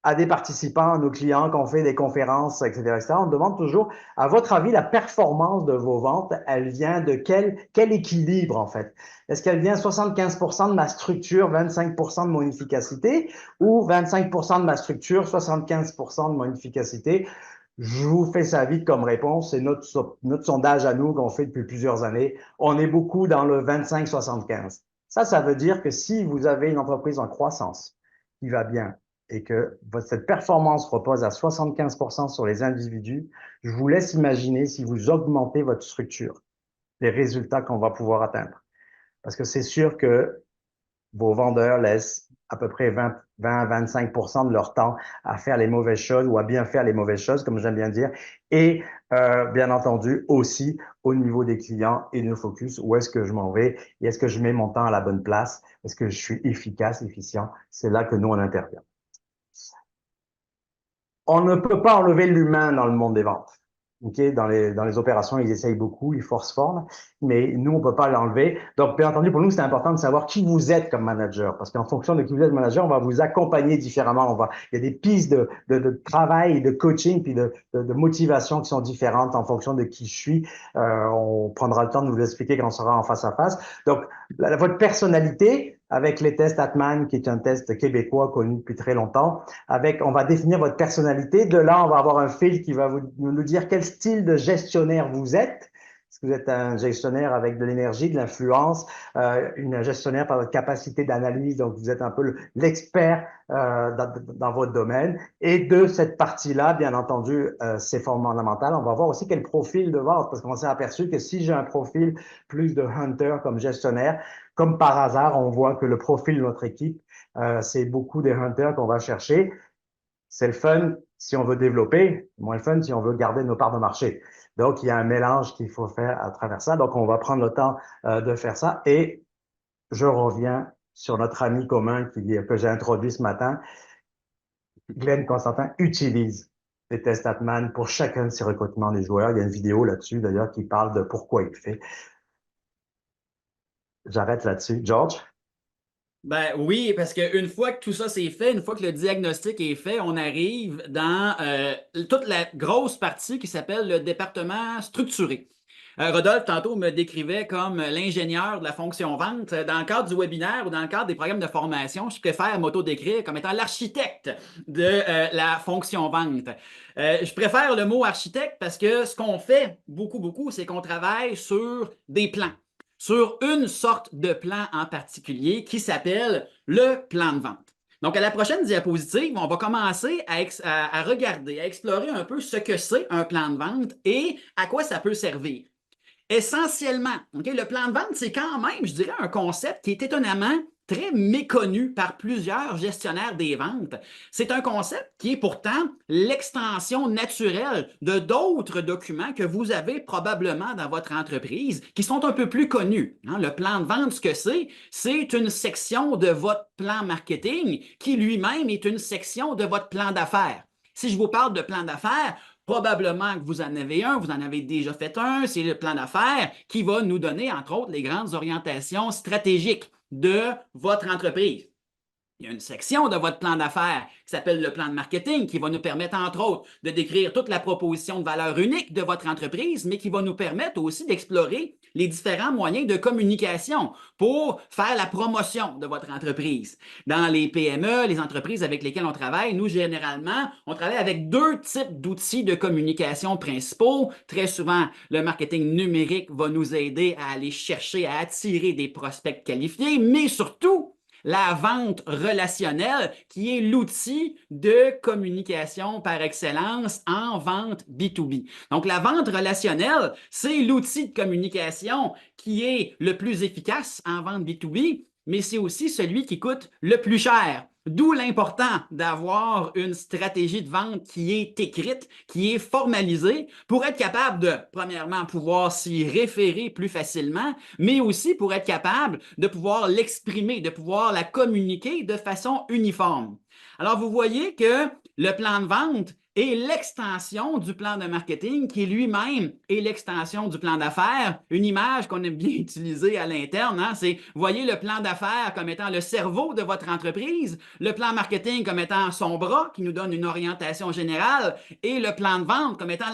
à des participants, à nos clients, quand on fait des conférences, etc., on demande toujours, à votre avis, la performance de vos ventes, elle vient de quel équilibre, en fait? Est-ce qu'elle vient 75% de ma structure, 25% de mon efficacité, ou 25% de ma structure, 75% de mon efficacité? Je vous fais ça vite comme réponse. C'est notre sondage à nous qu'on fait depuis plusieurs années. On est beaucoup dans le 25-75. Ça veut dire que si vous avez une entreprise en croissance qui va bien et que cette performance repose à 75% sur les individus, je vous laisse imaginer si vous augmentez votre structure, les résultats qu'on va pouvoir atteindre. Parce que c'est sûr que vos vendeurs laissent à peu près 20-25% de leur temps à faire les mauvaises choses ou à bien faire les mauvaises choses, comme j'aime bien dire. Et bien entendu, aussi au niveau des clients et de nos focus, où est-ce que je m'en vais et est-ce que je mets mon temps à la bonne place? Est-ce que je suis efficace, efficient? C'est là que nous, on intervient. On ne peut pas enlever l'humain dans le monde des ventes. Okay? Dans les opérations, ils essayent beaucoup, ils forcent fort, mais nous, on peut pas l'enlever. Donc, bien entendu, pour nous, c'est important de savoir qui vous êtes comme manager, parce qu'en fonction de qui vous êtes manager, on va vous accompagner différemment. Il y a des pistes de travail et de coaching, puis de motivation qui sont différentes en fonction de qui je suis. On prendra le temps de vous l'expliquer quand on sera en face à face. Donc, votre personnalité, avec les tests Atman, qui est un test québécois connu depuis très longtemps, on va définir votre personnalité. De là, on va avoir un fil qui va nous dire quel style de gestionnaire vous êtes. Est-ce que vous êtes un gestionnaire avec de l'énergie, de l'influence, une gestionnaire par votre capacité d'analyse, donc vous êtes un peu l'expert dans votre domaine. Et de cette partie-là, bien entendu, c'est fondamental. On va voir aussi quel profil de vente, parce qu'on s'est aperçu que si j'ai un profil plus de hunter comme gestionnaire, comme par hasard, on voit que le profil de notre équipe, c'est beaucoup des hunters qu'on va chercher. C'est le fun si on veut développer, moins le fun si on veut garder nos parts de marché. Donc, il y a un mélange qu'il faut faire à travers ça. Donc, on va prendre le temps de faire ça. Et je reviens sur notre ami commun que j'ai introduit ce matin. Glenn Constantin utilise les tests Atman pour chacun de ses recrutements des joueurs. Il y a une vidéo là-dessus, d'ailleurs, qui parle de pourquoi il le fait. J'arrête là-dessus. George? Ben oui, parce qu'une fois que tout ça c'est fait, une fois que le diagnostic est fait, on arrive dans toute la grosse partie qui s'appelle le département structuré. Rodolphe, tantôt, me décrivait comme l'ingénieur de la fonction vente. Dans le cadre du webinaire ou dans le cadre des programmes de formation, je préfère m'auto-décrire comme étant l'architecte de la fonction vente. Je préfère le mot architecte parce que ce qu'on fait beaucoup, c'est qu'on travaille sur des plans, sur une sorte de plan en particulier qui s'appelle le plan de vente. Donc, à la prochaine diapositive, on va commencer à regarder, à explorer un peu ce que c'est un plan de vente et à quoi ça peut servir. Essentiellement, le plan de vente, c'est quand même, je dirais, un concept qui est étonnamment très méconnu par plusieurs gestionnaires des ventes. C'est un concept qui est pourtant l'extension naturelle de d'autres documents que vous avez probablement dans votre entreprise qui sont un peu plus connus. Le plan de vente, ce que c'est une section de votre plan marketing qui lui-même est une section de votre plan d'affaires. Si je vous parle de plan d'affaires, probablement que vous en avez un, vous en avez déjà fait un, c'est le plan d'affaires qui va nous donner, entre autres, les grandes orientations stratégiques de votre entreprise. Il y a une section de votre plan d'affaires qui s'appelle le plan de marketing qui va nous permettre, entre autres, de décrire toute la proposition de valeur unique de votre entreprise, mais qui va nous permettre aussi d'explorer les différents moyens de communication pour faire la promotion de votre entreprise. Dans les PME, les entreprises avec lesquelles on travaille, nous, généralement, on travaille avec deux types d'outils de communication principaux. Très souvent, le marketing numérique va nous aider à aller chercher, à attirer des prospects qualifiés, mais surtout, la vente relationnelle, qui est l'outil de communication par excellence en vente B2B. Donc, la vente relationnelle, c'est l'outil de communication qui est le plus efficace en vente B2B, mais c'est aussi celui qui coûte le plus cher. D'où l'important d'avoir une stratégie de vente qui est écrite, qui est formalisée pour être capable de, premièrement, pouvoir s'y référer plus facilement, mais aussi pour être capable de pouvoir l'exprimer, de pouvoir la communiquer de façon uniforme. Alors, vous voyez que le plan de vente est l'extension du plan de marketing qui lui-même est l'extension du plan d'affaires. Une image qu'on aime bien utiliser à l'interne, hein, c'est, voyez le plan d'affaires comme étant le cerveau de votre entreprise, le plan marketing comme étant son bras qui nous donne une orientation générale et le plan de vente comme étant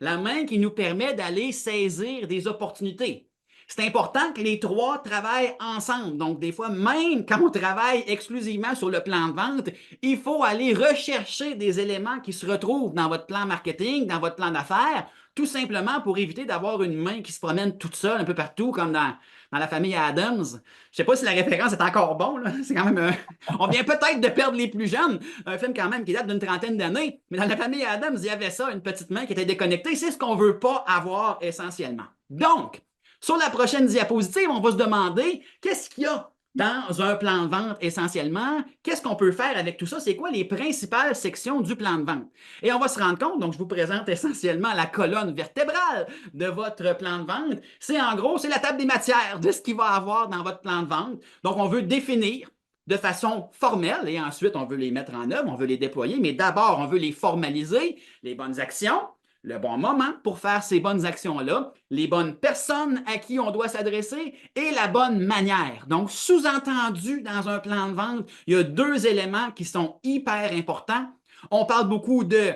la main qui nous permet d'aller saisir des opportunités. C'est important que les trois travaillent ensemble. Donc, des fois, même quand on travaille exclusivement sur le plan de vente, il faut aller rechercher des éléments qui se retrouvent dans votre plan marketing, dans votre plan d'affaires, tout simplement pour éviter d'avoir une main qui se promène toute seule un peu partout, comme dans la famille Addams. Je ne sais pas si la référence est encore bonne. C'est quand même, on vient peut-être de perdre les plus jeunes. Un film quand même qui date d'une trentaine d'années. Mais dans la famille Addams, il y avait ça, une petite main qui était déconnectée. C'est ce qu'on ne veut pas avoir essentiellement. Donc, sur la prochaine diapositive, on va se demander qu'est-ce qu'il y a dans un plan de vente essentiellement, qu'est-ce qu'on peut faire avec tout ça, c'est quoi les principales sections du plan de vente. Et on va se rendre compte, donc je vous présente essentiellement la colonne vertébrale de votre plan de vente, c'est en gros, c'est la table des matières de ce qu'il va y avoir dans votre plan de vente. Donc on veut définir de façon formelle et ensuite on veut les mettre en œuvre, on veut les déployer, mais d'abord on veut les formaliser, les bonnes actions, le bon moment pour faire ces bonnes actions-là, les bonnes personnes à qui on doit s'adresser et la bonne manière. Donc, sous-entendu dans un plan de vente, il y a deux éléments qui sont hyper importants. On parle beaucoup de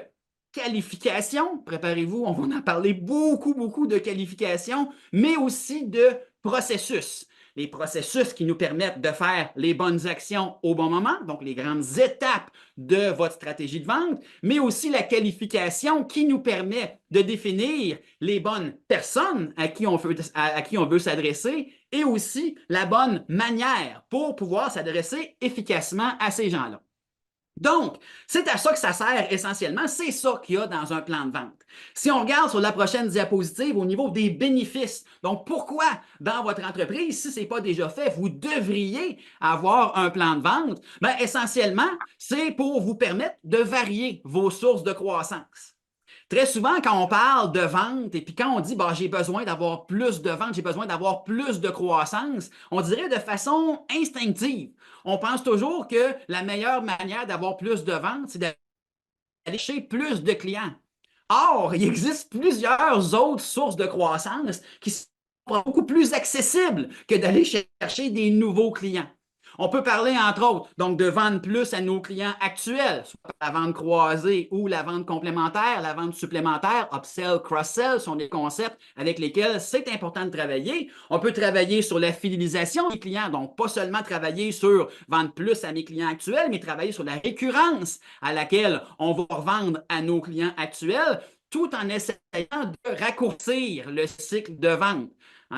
qualification, préparez-vous, on va en parler beaucoup de qualification, mais aussi de processus. Les processus qui nous permettent de faire les bonnes actions au bon moment, donc les grandes étapes de votre stratégie de vente, mais aussi la qualification qui nous permet de définir les bonnes personnes à qui on veut s'adresser et aussi la bonne manière pour pouvoir s'adresser efficacement à ces gens-là. Donc, c'est à ça que ça sert essentiellement, c'est ça qu'il y a dans un plan de vente. Si on regarde sur la prochaine diapositive au niveau des bénéfices, donc pourquoi dans votre entreprise, si ce n'est pas déjà fait, vous devriez avoir un plan de vente, bien, essentiellement, c'est pour vous permettre de varier vos sources de croissance. Très souvent, quand on parle de vente et puis quand on dit bah, j'ai besoin d'avoir plus de vente, j'ai besoin d'avoir plus de croissance, on dirait de façon instinctive. On pense toujours que la meilleure manière d'avoir plus de vente, c'est d'aller chercher plus de clients. Or, il existe plusieurs autres sources de croissance qui sont beaucoup plus accessibles que d'aller chercher des nouveaux clients. On peut parler, entre autres, donc de vendre plus à nos clients actuels, soit la vente croisée ou la vente complémentaire, la vente supplémentaire, upsell, cross-sell sont des concepts avec lesquels c'est important de travailler. On peut travailler sur la fidélisation des clients, donc pas seulement travailler sur vendre plus à mes clients actuels, mais travailler sur la récurrence à laquelle on va revendre à nos clients actuels, tout en essayant de raccourcir le cycle de vente.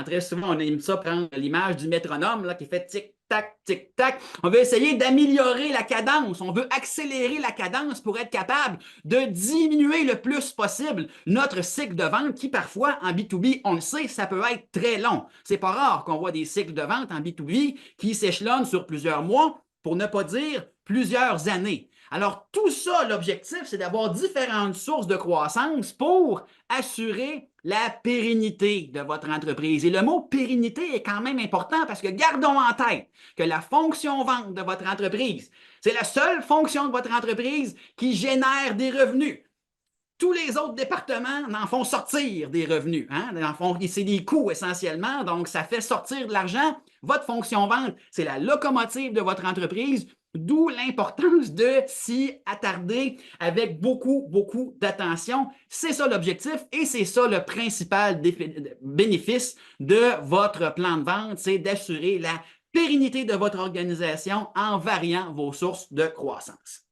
Très souvent, on aime ça prendre l'image du métronome là, qui fait tic-tac, tic-tac. On veut essayer d'améliorer la cadence. On veut accélérer la cadence pour être capable de diminuer le plus possible notre cycle de vente qui, parfois, en B2B, on le sait, ça peut être très long. C'est pas rare qu'on voit des cycles de vente en B2B qui s'échelonnent sur plusieurs mois, pour ne pas dire plusieurs années. Alors, tout ça, l'objectif, c'est d'avoir différentes sources de croissance pour assurer la pérennité de votre entreprise. Et le mot pérennité est quand même important parce que gardons en tête que la fonction vente de votre entreprise, c'est la seule fonction de votre entreprise qui génère des revenus. Tous les autres départements en font sortir des revenus. C'est des coûts essentiellement, donc ça fait sortir de l'argent. Votre fonction vente, c'est la locomotive de votre entreprise. d'où l'importance de s'y attarder avec beaucoup, beaucoup d'attention. C'est ça l'objectif et c'est ça le principal bénéfice de votre plan de vente, c'est d'assurer la pérennité de votre organisation en variant vos sources de croissance.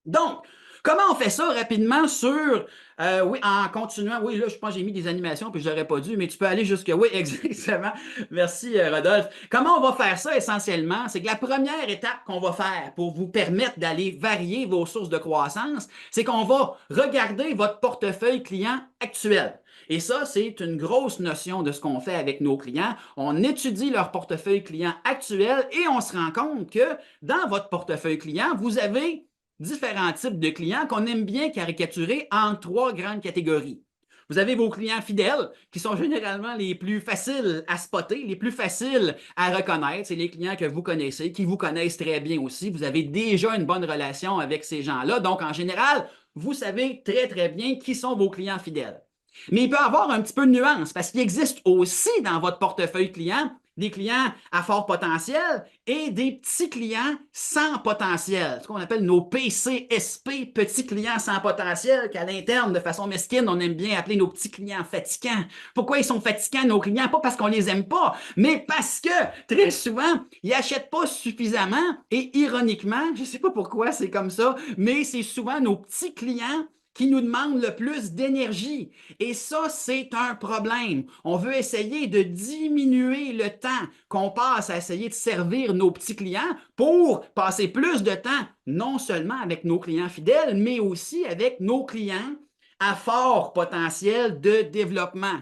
Donc, comment on fait ça rapidement sur, oui, en continuant, oui, là, je pense que j'ai mis des animations puis je n'aurais pas dû, mais tu peux aller jusque, oui, exactement. Merci, Rodolphe. Comment on va faire ça essentiellement? C'est que la première étape qu'on va faire pour vous permettre d'aller varier vos sources de croissance, c'est qu'on va regarder votre portefeuille client actuel. Et ça, c'est une grosse notion de ce qu'on fait avec nos clients. On étudie leur portefeuille client actuel et on se rend compte que dans votre portefeuille client, vous avez différents types de clients qu'on aime bien caricaturer en 3 grandes catégories. Vous avez vos clients fidèles, qui sont généralement les plus faciles à spotter, les plus faciles à reconnaître. C'est les clients que vous connaissez, qui vous connaissent très bien aussi. Vous avez déjà une bonne relation avec ces gens-là. Donc, en général, vous savez très, très bien qui sont vos clients fidèles. Mais il peut y avoir un petit peu de nuance parce qu'il existe aussi dans votre portefeuille client des clients à fort potentiel et des petits clients sans potentiel, ce qu'on appelle nos PCSP, petits clients sans potentiel, qu'à l'interne, de façon mesquine, on aime bien appeler nos petits clients fatigants. Pourquoi ils sont fatigants, nos clients? Pas parce qu'on les aime pas, mais parce que très souvent, ils n'achètent pas suffisamment et ironiquement, je ne sais pas pourquoi c'est comme ça, mais c'est souvent nos petits clients qui nous demandent le plus d'énergie. Et ça, c'est un problème. On veut essayer de diminuer le temps qu'on passe à essayer de servir nos petits clients pour passer plus de temps, non seulement avec nos clients fidèles, mais aussi avec nos clients à fort potentiel de développement.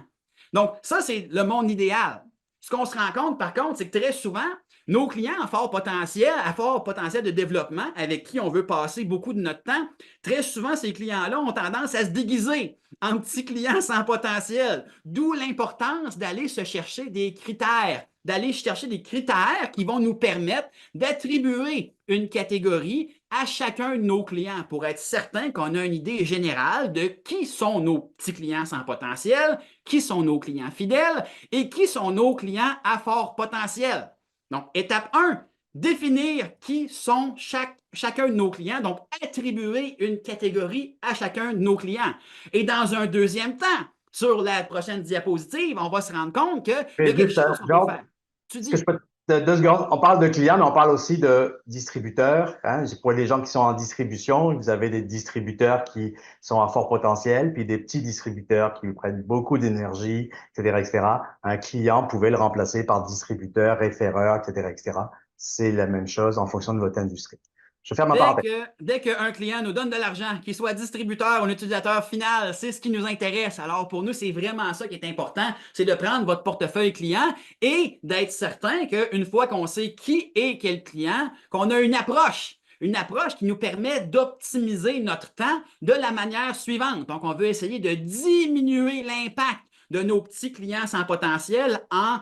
Donc, ça, c'est le monde idéal. Ce qu'on se rend compte, par contre, c'est que très souvent, nos clients à fort potentiel de développement, avec qui on veut passer beaucoup de notre temps, très souvent, ces clients-là ont tendance à se déguiser en petits clients sans potentiel. D'où l'importance d'aller se chercher des critères, qui vont nous permettre d'attribuer une catégorie à chacun de nos clients pour être certain qu'on a une idée générale de qui sont nos petits clients sans potentiel, qui sont nos clients fidèles et qui sont nos clients à fort potentiel. Donc, étape 1, définir qui sont chacun de nos clients, donc attribuer une catégorie à chacun de nos clients. Et dans un deuxième temps, sur la prochaine diapositive, on va se rendre compte qu'il y a quelque chose qu'on peut faire. Tu dis. Je peux 2 secondes. On parle de clients, mais on parle aussi de distributeurs. Hein. Pour les gens qui sont en distribution, vous avez des distributeurs qui sont à fort potentiel, puis des petits distributeurs qui prennent beaucoup d'énergie, etc., etc. Un client pouvait le remplacer par distributeur, référeur, etc., etc. C'est la même chose en fonction de votre industrie. Je ferme ma parenthèse. Dès qu'un client nous donne de l'argent, qu'il soit distributeur ou un utilisateur final, c'est ce qui nous intéresse. Alors, pour nous, c'est vraiment ça qui est important, c'est de prendre votre portefeuille client et d'être certain qu'une fois qu'on sait qui est quel client, qu'on a une approche qui nous permet d'optimiser notre temps de la manière suivante. Donc, on veut essayer de diminuer l'impact de nos petits clients sans potentiel en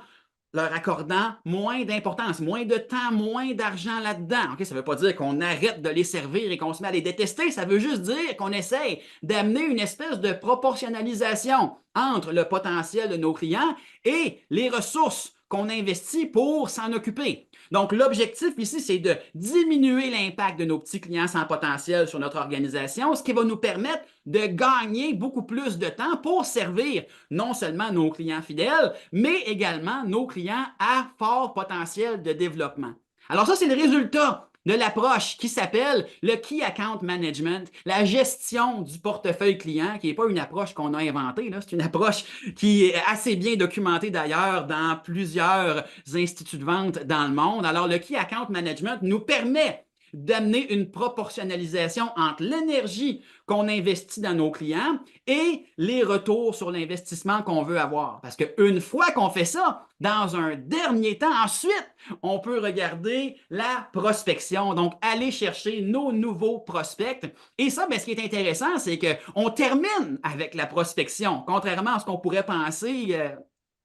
leur accordant moins d'importance, moins de temps, moins d'argent là-dedans. Okay? Ça ne veut pas dire qu'on arrête de les servir et qu'on se met à les détester. Ça veut juste dire qu'on essaye d'amener une espèce de proportionnalisation entre le potentiel de nos clients et les ressources qu'on investit pour s'en occuper. Donc, l'objectif ici, c'est de diminuer l'impact de nos petits clients sans potentiel sur notre organisation, ce qui va nous permettre de gagner beaucoup plus de temps pour servir non seulement nos clients fidèles, mais également nos clients à fort potentiel de développement. Alors ça, c'est le résultat de l'approche qui s'appelle le Key Account Management, la gestion du portefeuille client, qui n'est pas une approche qu'on a inventée, c'est une approche qui est assez bien documentée d'ailleurs dans plusieurs instituts de vente dans le monde. Alors, le Key Account Management nous permet d'amener une proportionnalisation entre l'énergie qu'on investit dans nos clients et les retours sur l'investissement qu'on veut avoir. Parce qu'une fois qu'on fait ça, dans un dernier temps, ensuite, on peut regarder la prospection, donc aller chercher nos nouveaux prospects. Et ça, ce qui est intéressant, c'est qu'on termine avec la prospection, contrairement à ce qu'on pourrait penser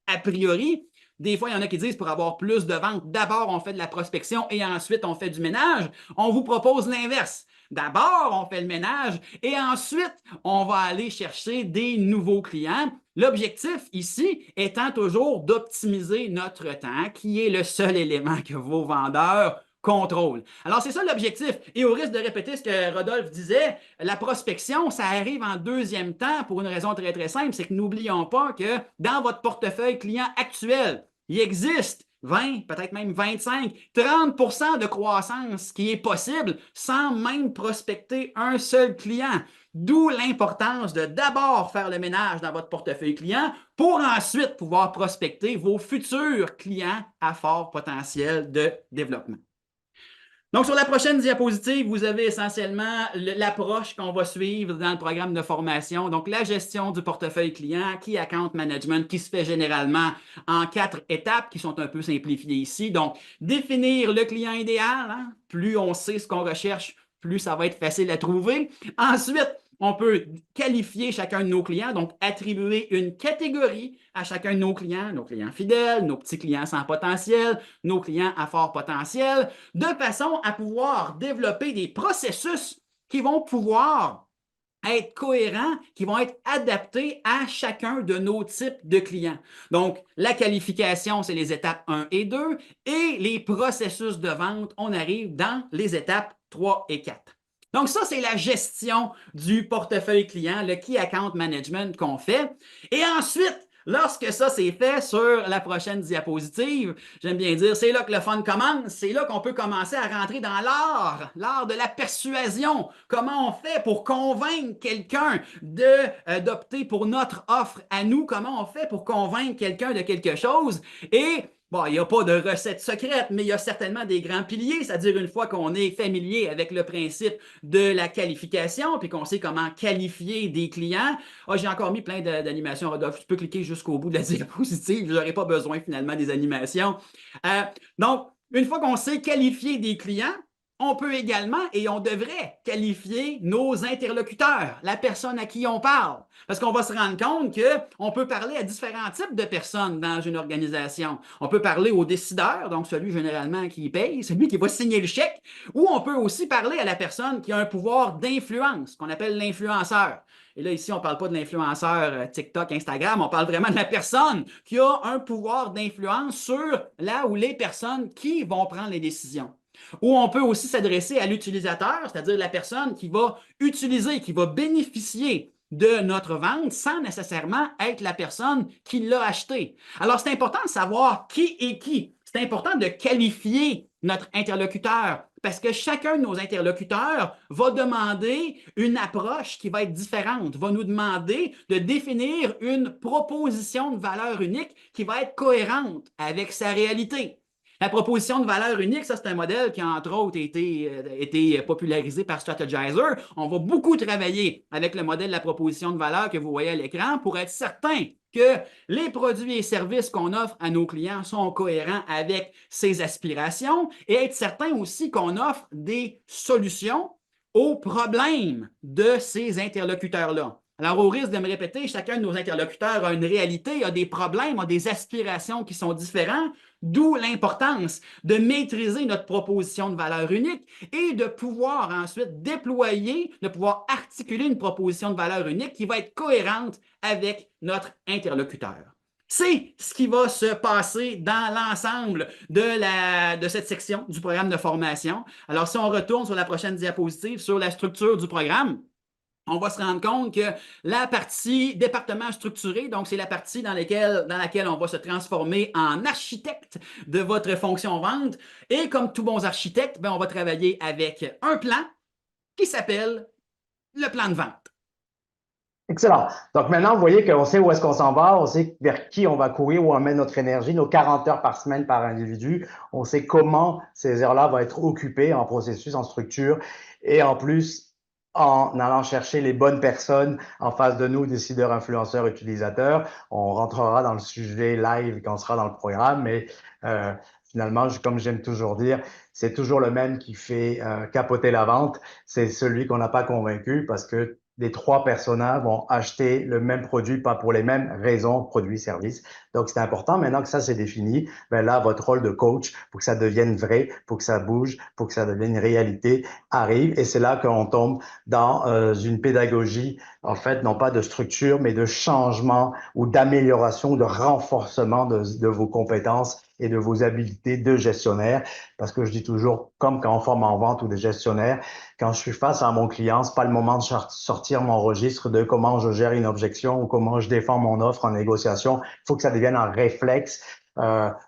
a priori. Des fois, il y en a qui disent pour avoir plus de ventes, d'abord on fait de la prospection et ensuite on fait du ménage. On vous propose l'inverse. D'abord, on fait le ménage et ensuite, on va aller chercher des nouveaux clients. L'objectif ici étant toujours d'optimiser notre temps, qui est le seul élément que vos vendeurs contrôle. Alors, c'est ça l'objectif. Et au risque de répéter ce que Rodolphe disait, la prospection, ça arrive en deuxième temps pour une raison très, très simple, c'est que n'oublions pas que dans votre portefeuille client actuel, il existe 20, peut-être même 25, 30% de croissance qui est possible sans même prospecter un seul client. D'où l'importance de d'abord faire le ménage dans votre portefeuille client pour ensuite pouvoir prospecter vos futurs clients à fort potentiel de développement. Donc, sur la prochaine diapositive, vous avez essentiellement l'approche qu'on va suivre dans le programme de formation. Donc, la gestion du portefeuille client, Key Account Management, qui se fait généralement en 4 étapes qui sont un peu simplifiées ici. Donc, définir le client idéal. Hein? Plus on sait ce qu'on recherche, plus ça va être facile à trouver. Ensuite, on peut qualifier chacun de nos clients, donc attribuer une catégorie à chacun de nos clients fidèles, nos petits clients sans potentiel, nos clients à fort potentiel, de façon à pouvoir développer des processus qui vont pouvoir être cohérents, qui vont être adaptés à chacun de nos types de clients. Donc, la qualification, c'est les étapes 1 et 2, et les processus de vente, on arrive dans les étapes 3 et 4. Donc, ça, c'est la gestion du portefeuille client, le Key Account Management qu'on fait. Et ensuite, lorsque ça c'est fait sur la prochaine diapositive, j'aime bien dire, c'est là que le fun commence, c'est là qu'on peut commencer à rentrer dans l'art de la persuasion. Comment on fait pour convaincre quelqu'un d'opter pour notre offre à nous? Comment on fait pour convaincre quelqu'un de quelque chose? Et bon, il n'y a pas de recette secrète, mais il y a certainement des grands piliers, c'est-à-dire une fois qu'on est familier avec le principe de la qualification, puis qu'on sait comment qualifier des clients. Ah, j'ai encore mis plein d'animations, Rodolphe. Tu peux cliquer jusqu'au bout de la diapositive, je n'aurai pas besoin finalement des animations. Donc, une fois qu'on sait qualifier des clients, on peut également, et on devrait, qualifier nos interlocuteurs, la personne à qui on parle. Parce qu'on va se rendre compte qu'on peut parler à différents types de personnes dans une organisation. On peut parler au décideur, donc celui généralement qui paye, celui qui va signer le chèque, ou on peut aussi parler à la personne qui a un pouvoir d'influence, qu'on appelle l'influenceur. Et là, ici, on ne parle pas de l'influenceur TikTok, Instagram, on parle vraiment de la personne qui a un pouvoir d'influence sur là où les personnes qui vont prendre les décisions. Ou on peut aussi s'adresser à l'utilisateur, c'est-à-dire la personne qui va utiliser, qui va bénéficier de notre vente sans nécessairement être la personne qui l'a acheté. Alors, c'est important de savoir qui est qui. C'est important de qualifier notre interlocuteur parce que chacun de nos interlocuteurs va demander une approche qui va être différente, va nous demander de définir une proposition de valeur unique qui va être cohérente avec sa réalité. La proposition de valeur unique, ça c'est un modèle qui a entre autres été popularisé par Strategizer. On va beaucoup travailler avec le modèle de la proposition de valeur que vous voyez à l'écran pour être certain que les produits et services qu'on offre à nos clients sont cohérents avec ses aspirations et être certain aussi qu'on offre des solutions aux problèmes de ces interlocuteurs-là. Alors, au risque de me répéter, chacun de nos interlocuteurs a une réalité, a des problèmes, a des aspirations qui sont différents, d'où l'importance de maîtriser notre proposition de valeur unique et de pouvoir ensuite déployer, de pouvoir articuler une proposition de valeur unique qui va être cohérente avec notre interlocuteur. C'est ce qui va se passer dans l'ensemble de cette section du programme de formation. Alors, si on retourne sur la prochaine diapositive, sur la structure du programme, on va se rendre compte que la partie département structuré, donc c'est la partie dans laquelle on va se transformer en architecte de votre fonction vente. Et comme tous bons architectes, on va travailler avec un plan qui s'appelle le plan de vente. Excellent. Donc maintenant, vous voyez qu'on sait où est-ce qu'on s'en va, on sait vers qui on va courir, où on met notre énergie, nos 40 heures par semaine par individu. On sait comment ces heures-là vont être occupées en processus, en structure et en plus, en allant chercher les bonnes personnes en face de nous, décideurs, influenceurs, utilisateurs. On rentrera dans le sujet live quand on sera dans le programme, mais finalement, comme j'aime toujours dire, c'est toujours le même qui fait capoter la vente. C'est celui qu'on n'a pas convaincu parce que les 3 personnages vont acheter le même produit, pas pour les mêmes raisons, produits, services. Donc, c'est important. Maintenant que ça, c'est défini, là, votre rôle de coach, pour que ça devienne vrai, pour que ça bouge, pour que ça devienne une réalité, arrive. Et c'est là qu'on tombe dans une pédagogie, en fait, non pas de structure, mais de changement ou d'amélioration, de renforcement de vos compétences et de vos habiletés de gestionnaire. Parce que je dis toujours, comme quand on forme en vente ou des gestionnaires, quand je suis face à mon client, c'est pas le moment de sortir mon registre de comment je gère une objection ou comment je défends mon offre en négociation. Il faut que ça devienne un réflexe.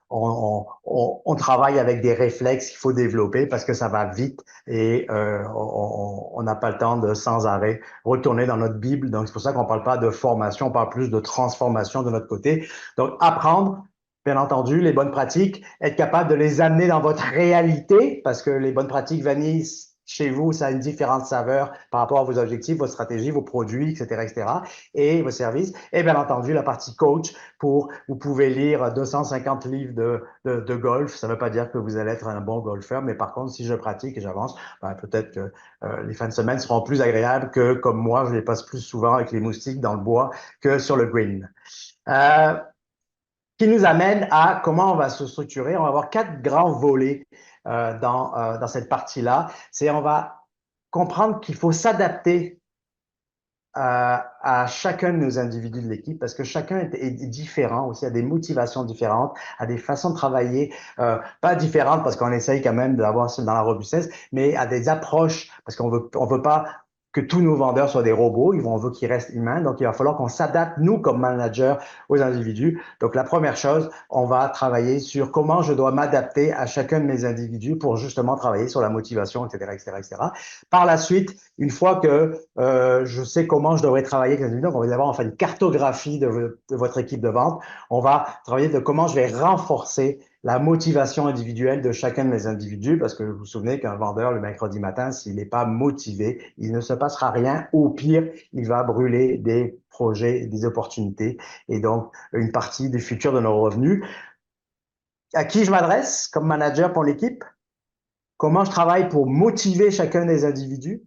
On travaille avec des réflexes qu'il faut développer parce que ça va vite et on n'a pas le temps de sans arrêt retourner dans notre Bible. Donc, c'est pour ça qu'on ne parle pas de formation, on parle plus de transformation de notre côté. Donc, apprendre, bien entendu, les bonnes pratiques, être capable de les amener dans votre réalité parce que les bonnes pratiques vanillent chez vous, ça a une différente saveur par rapport à vos objectifs, votre stratégie, vos produits, etc., etc., et vos services. Et bien entendu, la partie coach vous pouvez lire 250 livres de golf. Ça ne veut pas dire que vous allez être un bon golfeur, mais par contre, si je pratique et j'avance, ben, peut-être que les fins de semaine seront plus agréables que comme moi, je les passe plus souvent avec les moustiques dans le bois que sur le green. Qui nous amène à comment on va se structurer. On va avoir 4 grands volets dans cette partie-là. C'est on va comprendre qu'il faut s'adapter à chacun de nos individus de l'équipe parce que chacun est différent aussi, a des motivations différentes, a des façons de travailler pas différentes parce qu'on essaye quand même d'avoir dans la robustesse, mais à des approches parce on veut pas que tous nos vendeurs soient des robots, on veut qu'ils restent humains, donc il va falloir qu'on s'adapte, nous, comme managers, aux individus. Donc, la première chose, on va travailler sur comment je dois m'adapter à chacun de mes individus pour justement travailler sur la motivation, etc., etc., etc. Par la suite, une fois que je sais comment je devrais travailler avec les individus, on va avoir enfin une cartographie de votre équipe de vente. On va travailler de comment je vais renforcer la motivation individuelle de chacun de mes individus, parce que vous vous souvenez qu'un vendeur, le mercredi matin, s'il n'est pas motivé, il ne se passera rien. Au pire, il va brûler des projets, des opportunités et donc une partie du futur de nos revenus. À qui je m'adresse comme manager pour l'équipe? Comment je travaille pour motiver chacun des individus?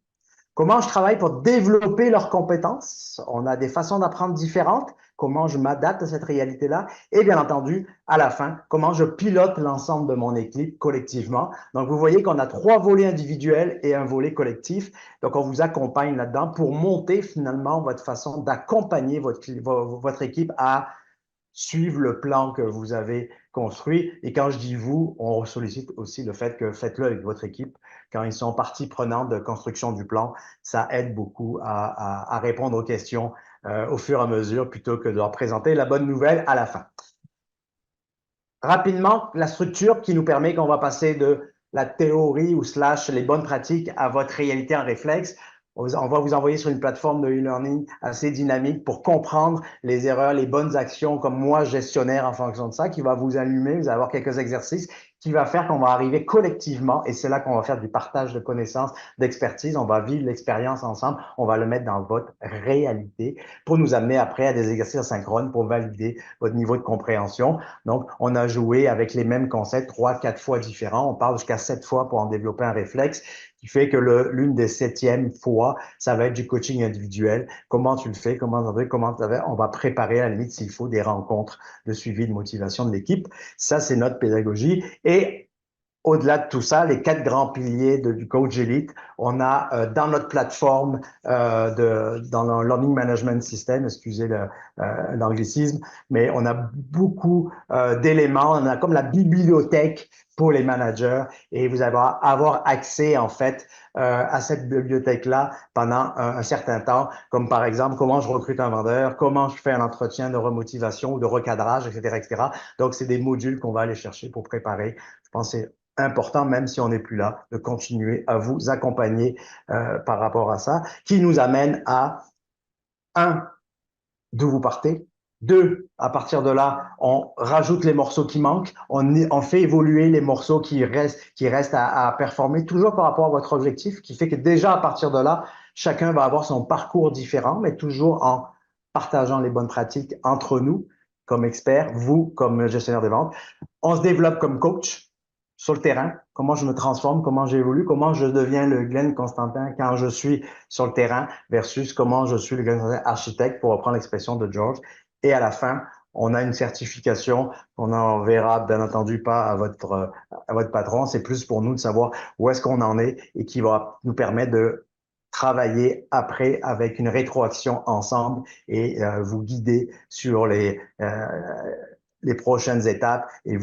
Comment je travaille pour développer leurs compétences? On a des façons d'apprendre différentes. Comment je m'adapte à cette réalité-là? Et bien entendu, à la fin, comment je pilote l'ensemble de mon équipe collectivement. Donc, vous voyez qu'on a 3 volets individuels et un volet collectif. Donc, on vous accompagne là-dedans pour monter finalement votre façon d'accompagner votre équipe à suivre le plan que vous avez construit. Et quand je dis vous, on sollicite aussi le fait que faites-le avec votre équipe. Quand ils sont partie prenante de construction du plan, ça aide beaucoup à répondre aux questions au fur et à mesure plutôt que de leur présenter la bonne nouvelle à la fin. Rapidement, la structure qui nous permet qu'on va passer de la théorie ou slash les bonnes pratiques à votre réalité en réflexe. On va vous envoyer sur une plateforme de e-learning assez dynamique pour comprendre les erreurs, les bonnes actions, comme moi, gestionnaire en fonction de ça, qui va vous allumer. Vous allez avoir quelques exercices qui va faire qu'on va arriver collectivement, et c'est là qu'on va faire du partage de connaissances, d'expertise. On va vivre l'expérience ensemble. On va le mettre dans votre réalité pour nous amener après à des exercices asynchrones pour valider votre niveau de compréhension. Donc, on a joué avec les mêmes concepts 3, 4 fois différents. On parle jusqu'à 7 fois pour en développer un réflexe qui fait que l'une des 7e fois, ça va être du coaching individuel. Comment tu le fais? On va préparer à la limite s'il faut des rencontres de suivi de motivation de l'équipe. Ça, c'est notre pédagogie. Et au-delà de tout ça, les 4 grands piliers du coach élite, on a dans notre plateforme, dans le Learning Management System, excusez l'anglicisme, mais on a beaucoup d'éléments. On a comme la bibliothèque pour les managers et vous allez avoir accès en fait à cette bibliothèque-là pendant un certain temps, comme par exemple comment je recrute un vendeur, comment je fais un entretien de remotivation ou de recadrage, etc., etc. Donc, c'est des modules qu'on va aller chercher pour préparer. Je pense que c'est important, même si on n'est plus là, de continuer à vous accompagner par rapport à ça, qui nous amène à 1, d'où vous partez. 2, à partir de là, on rajoute les morceaux qui manquent, on fait évoluer les morceaux qui restent à performer, toujours par rapport à votre objectif, qui fait que déjà à partir de là, chacun va avoir son parcours différent, mais toujours en partageant les bonnes pratiques entre nous, comme experts, vous comme gestionnaire de vente. On se développe comme coach sur le terrain, comment je me transforme, comment j'évolue, comment je deviens le Glenn Constantin quand je suis sur le terrain versus comment je suis le Glenn Constantin architecte, pour reprendre l'expression de George. Et à la fin, on a une certification qu'on n'enverra bien entendu pas à votre patron. C'est plus pour nous de savoir où est-ce qu'on en est et qui va nous permettre de travailler après avec une rétroaction ensemble et vous guider sur les prochaines étapes et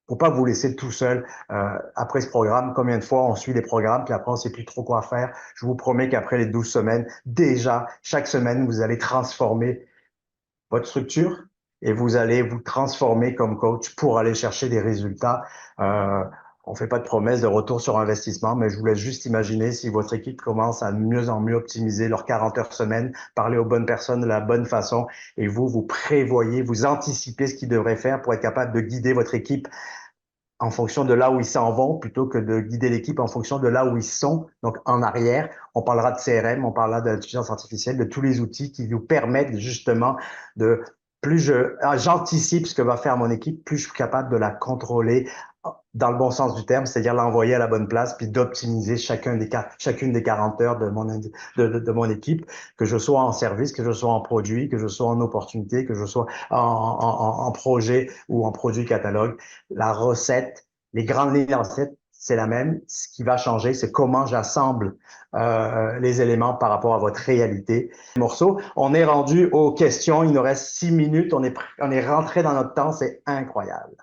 pour pas vous laisser tout seul après ce programme. Combien de fois on suit les programmes, puis après on sait plus trop quoi faire. Je vous promets qu'après les 12 semaines, déjà, chaque semaine, vous allez transformer votre structure et vous allez vous transformer comme coach pour aller chercher des résultats. On ne fait pas de promesse de retour sur investissement, mais je vous laisse juste imaginer si votre équipe commence à mieux en mieux optimiser leurs 40 heures semaine, parler aux bonnes personnes de la bonne façon, et vous prévoyez, vous anticipez ce qu'ils devraient faire pour être capable de guider votre équipe en fonction de là où ils s'en vont, plutôt que de guider l'équipe en fonction de là où ils sont, donc en arrière. On parlera de CRM, on parlera d'intelligence artificielle, de tous les outils qui nous permettent justement de j'anticipe ce que va faire mon équipe, plus je suis capable de la contrôler dans le bon sens du terme, c'est-à-dire l'envoyer à la bonne place, puis d'optimiser chacune des 40 heures de mon équipe, que je sois en service, que je sois en produit, que je sois en opportunité, que je sois en projet ou en produit catalogue. La recette, les grandes lignes de la recette, c'est la même. Ce qui va changer, c'est comment j'assemble les éléments par rapport à votre réalité. Morceau. On est rendu aux questions. Il nous reste 6 minutes. On est rentré dans notre temps. C'est incroyable.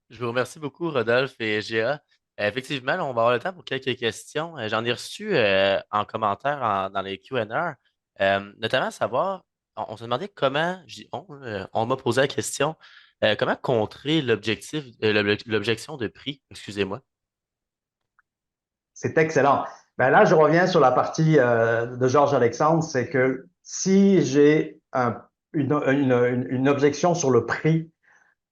Je vous remercie beaucoup, Rodolphe et Géa. Effectivement, là, on va avoir le temps pour quelques questions. J'en ai reçu en commentaire dans les Q&A, notamment à savoir, on se demandait comment, je dis on m'a posé la question, comment contrer l'objection de prix, excusez-moi. C'est excellent. Ben là, je reviens sur la partie de Georges Alexandre, c'est que si j'ai une objection sur le prix,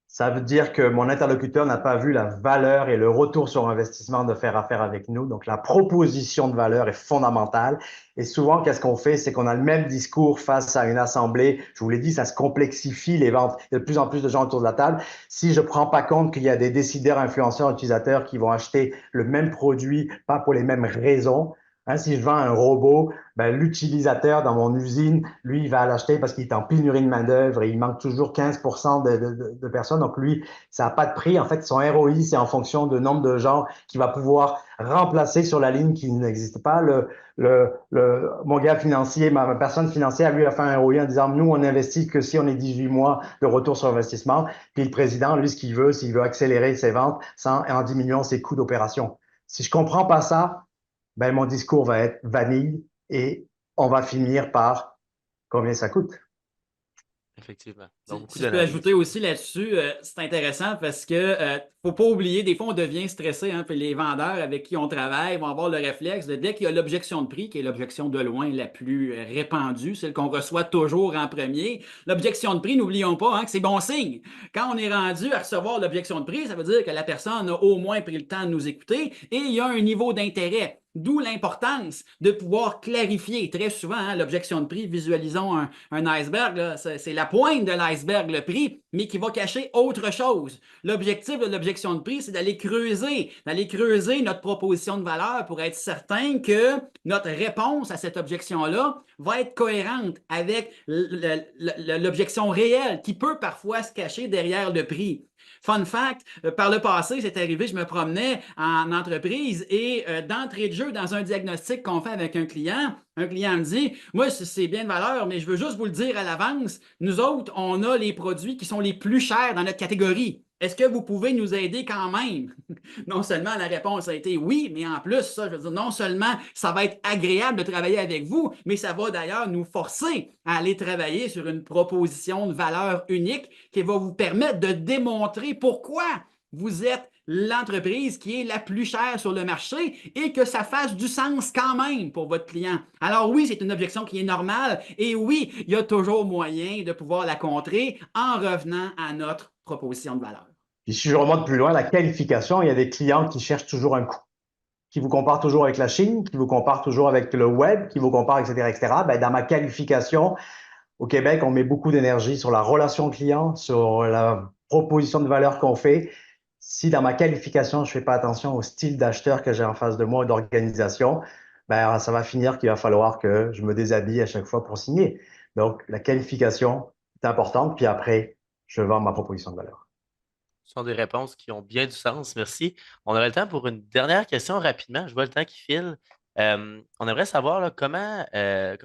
ça veut dire que mon interlocuteur n'a pas vu la valeur et le retour sur investissement de faire affaire avec nous. Donc, la proposition de valeur est fondamentale. Et souvent, qu'est-ce qu'on fait? C'est qu'on a le même discours face à une assemblée. Je vous l'ai dit, ça se complexifie les ventes. Il y a de plus en plus de gens autour de la table. Si je prends pas compte qu'il y a des décideurs, influenceurs, utilisateurs qui vont acheter le même produit, pas pour les mêmes raisons. Hein, si je vends un robot, ben, l'utilisateur dans mon usine, lui, il va l'acheter parce qu'il est en pénurie de main-d'œuvre et il manque toujours 15% de personnes. Donc, lui, ça n'a pas de prix. En fait, son ROI, c'est en fonction du nombre de gens qu'il va pouvoir remplacer sur la ligne qui n'existe pas. Mon gars financier, ma personne financière, lui, a fait un ROI en disant, nous, on investit que si on est 18 mois de retour sur investissement. Puis le président, lui, ce qu'il veut, s'il veut accélérer ses ventes en diminuant ses coûts d'opération. Si je comprends pas ça, ben, mon discours va être vanille et on va finir par combien ça coûte. Effectivement. Donc, Si, beaucoup si je peux d'analyse. ajouter aussi là-dessus, c'est intéressant parce que faut pas oublier, des fois on devient stressé, hein, puis les vendeurs avec qui on travaille vont avoir le réflexe de dès qu'il y a l'objection de prix, qui est l'objection de loin la plus répandue, celle qu'on reçoit toujours en premier. L'objection de prix, n'oublions pas hein, que c'est bon signe. Quand on est rendu à recevoir l'objection de prix, ça veut dire que la personne a au moins pris le temps de nous écouter et il y a un niveau d'intérêt. D'où l'importance de pouvoir clarifier. Très souvent, hein, l'objection de prix, visualisons un iceberg, c'est la pointe de l'iceberg, le prix, mais qui va cacher autre chose. L'objectif de l'objection de prix, c'est d'aller creuser notre proposition de valeur pour être certain que notre réponse à cette objection-là va être cohérente avec l'objection réelle qui peut parfois se cacher derrière le prix. Fun fact, par le passé, c'est arrivé, je me promenais en entreprise et d'entrée de jeu, dans un diagnostic qu'on fait avec un client me dit, moi, c'est bien de valeur, mais je veux juste vous le dire à l'avance, nous autres, on a les produits qui sont les plus chers dans notre catégorie. Est-ce que vous pouvez nous aider quand même? Non seulement la réponse a été oui, mais en plus, ça, je veux dire, non seulement ça va être agréable de travailler avec vous, mais ça va d'ailleurs nous forcer à aller travailler sur une proposition de valeur unique qui va vous permettre de démontrer pourquoi vous êtes l'entreprise qui est la plus chère sur le marché et que ça fasse du sens quand même pour votre client. Alors oui, c'est une objection qui est normale et oui, il y a toujours moyen de pouvoir la contrer en revenant à notre proposition de valeur. Puis si je remonte plus loin, la qualification, il y a des clients qui cherchent toujours un coût, qui vous comparent toujours avec la Chine, qui vous comparent toujours avec le web, qui vous comparent, etc., etc. Ben, dans ma qualification, au Québec, on met beaucoup d'énergie sur la relation client, sur la proposition de valeur qu'on fait. Si dans ma qualification, je fais pas attention au style d'acheteur que j'ai en face de moi et d'organisation, ben, ça va finir qu'il va falloir que je me déshabille à chaque fois pour signer. Donc, la qualification est importante. Puis après, je vends ma proposition de valeur. Ce sont des réponses qui ont bien du sens. Merci. On aurait le temps pour une dernière question rapidement. Je vois le temps qui file. On aimerait savoir là, comment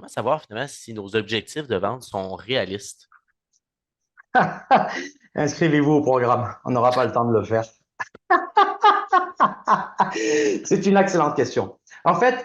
savoir finalement si nos objectifs de vente sont réalistes. Inscrivez-vous au programme. On n'aura pas le temps de le faire. C'est une excellente question. En fait,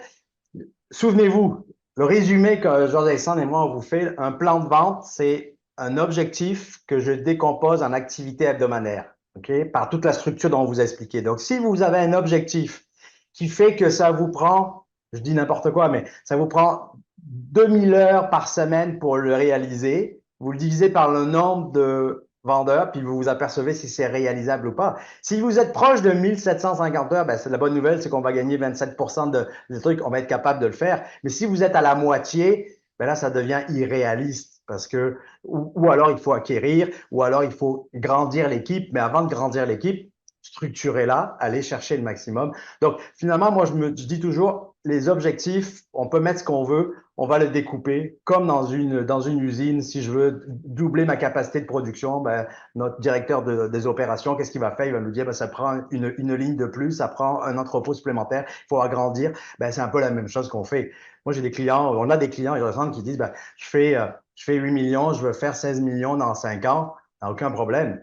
souvenez-vous, le résumé que Georges-Alexandre et moi on vous fait, un plan de vente, c'est un objectif que je décompose en activité hebdomadaire, ok, par toute la structure dont on vous a expliqué. Donc, si vous avez un objectif qui fait que ça vous prend, je dis n'importe quoi, mais ça vous prend 2000 heures par semaine pour le réaliser, vous le divisez par le nombre de vendeurs, puis vous vous apercevez si c'est réalisable ou pas. Si vous êtes proche de 1750 heures, ben c'est la bonne nouvelle, c'est qu'on va gagner 27% des trucs, on va être capable de le faire. Mais si vous êtes à la moitié, ben là, ça devient irréaliste parce que, ou alors il faut acquérir, ou alors il faut grandir l'équipe. Mais avant de grandir l'équipe, structurez-la, allez chercher le maximum. Donc, finalement, moi, je dis toujours, les objectifs, on peut mettre ce qu'on veut, on va le découper comme dans une usine. Si je veux doubler ma capacité de production, ben, notre directeur des opérations, qu'est-ce qu'il va faire? Il va nous dire, ben, ça prend une ligne de plus, ça prend un entrepôt supplémentaire, il faut agrandir. Ben, c'est un peu la même chose qu'on fait. Moi, j'ai des clients, on a des clients qui disent, ben, je fais 8 millions, je veux faire 16 millions dans 5 ans. Aucun problème.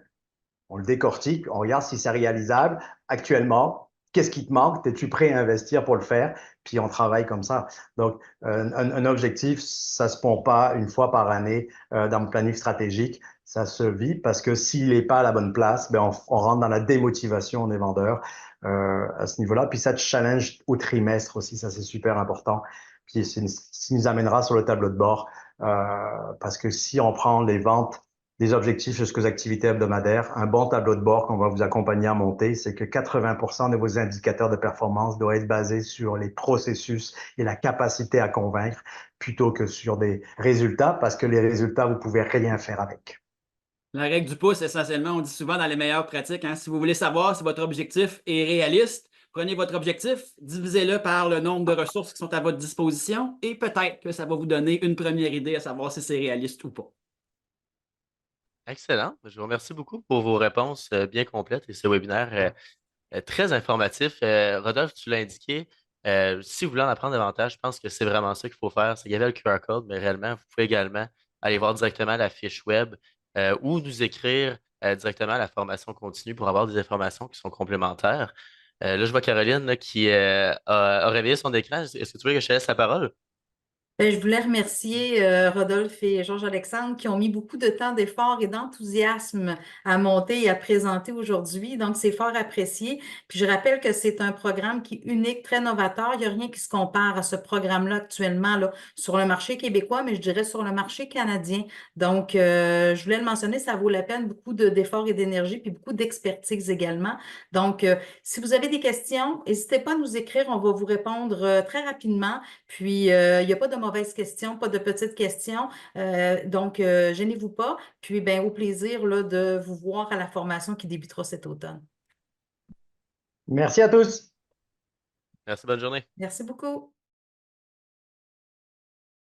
On le décortique, on regarde si c'est réalisable actuellement. Qu'est-ce qui te manque? Es-tu prêt à investir pour le faire? Puis on travaille comme ça. Donc, un objectif, ça se pond pas une fois par année dans le planning stratégique. Ça se vit parce que s'il n'est pas à la bonne place, ben on rentre dans la démotivation des vendeurs à ce niveau-là. Puis ça te challenge au trimestre aussi, ça c'est super important. Puis c'est ce qui nous amènera sur le tableau de bord parce que si on prend les ventes des objectifs jusqu'aux activités hebdomadaires, un bon tableau de bord qu'on va vous accompagner à monter, c'est que 80% de vos indicateurs de performance doivent être basés sur les processus et la capacité à convaincre plutôt que sur des résultats, parce que les résultats, vous pouvez rien faire avec. La règle du pouce, essentiellement, on dit souvent dans les meilleures pratiques, hein, si vous voulez savoir si votre objectif est réaliste, prenez votre objectif, divisez-le par le nombre de ressources qui sont à votre disposition et peut-être que ça va vous donner une première idée à savoir si c'est réaliste ou pas. Excellent. Je vous remercie beaucoup pour vos réponses bien complètes et ce webinaire très informatif. Rodolphe, tu l'as indiqué. Si vous voulez en apprendre davantage, je pense que c'est vraiment ça qu'il faut faire. C'est qu'il y avait le QR code, mais réellement, vous pouvez également aller voir directement la fiche web ou nous écrire directement à la formation continue pour avoir des informations qui sont complémentaires. Là, je vois Caroline là, qui a réveillé son écran. Est-ce que tu veux que je te laisse la parole? Ben, je voulais remercier Rodolphe et Georges-Alexandre qui ont mis beaucoup de temps, d'efforts et d'enthousiasme à monter et à présenter aujourd'hui. Donc, c'est fort apprécié. Puis, je rappelle que c'est un programme qui est unique, très novateur. Il n'y a rien qui se compare à ce programme-là actuellement là, sur le marché québécois, mais je dirais sur le marché canadien. Donc, je voulais le mentionner, ça vaut la peine, beaucoup d'efforts et d'énergie, puis beaucoup d'expertise également. Donc, si vous avez des questions, n'hésitez pas à nous écrire. On va vous répondre très rapidement. Puis, il n'y a pas de mauvaises questions, pas de petites questions. Donc, gênez-vous pas. Puis, ben, au plaisir là, de vous voir à la formation qui débutera cet automne. Merci à tous. Merci, bonne journée. Merci beaucoup.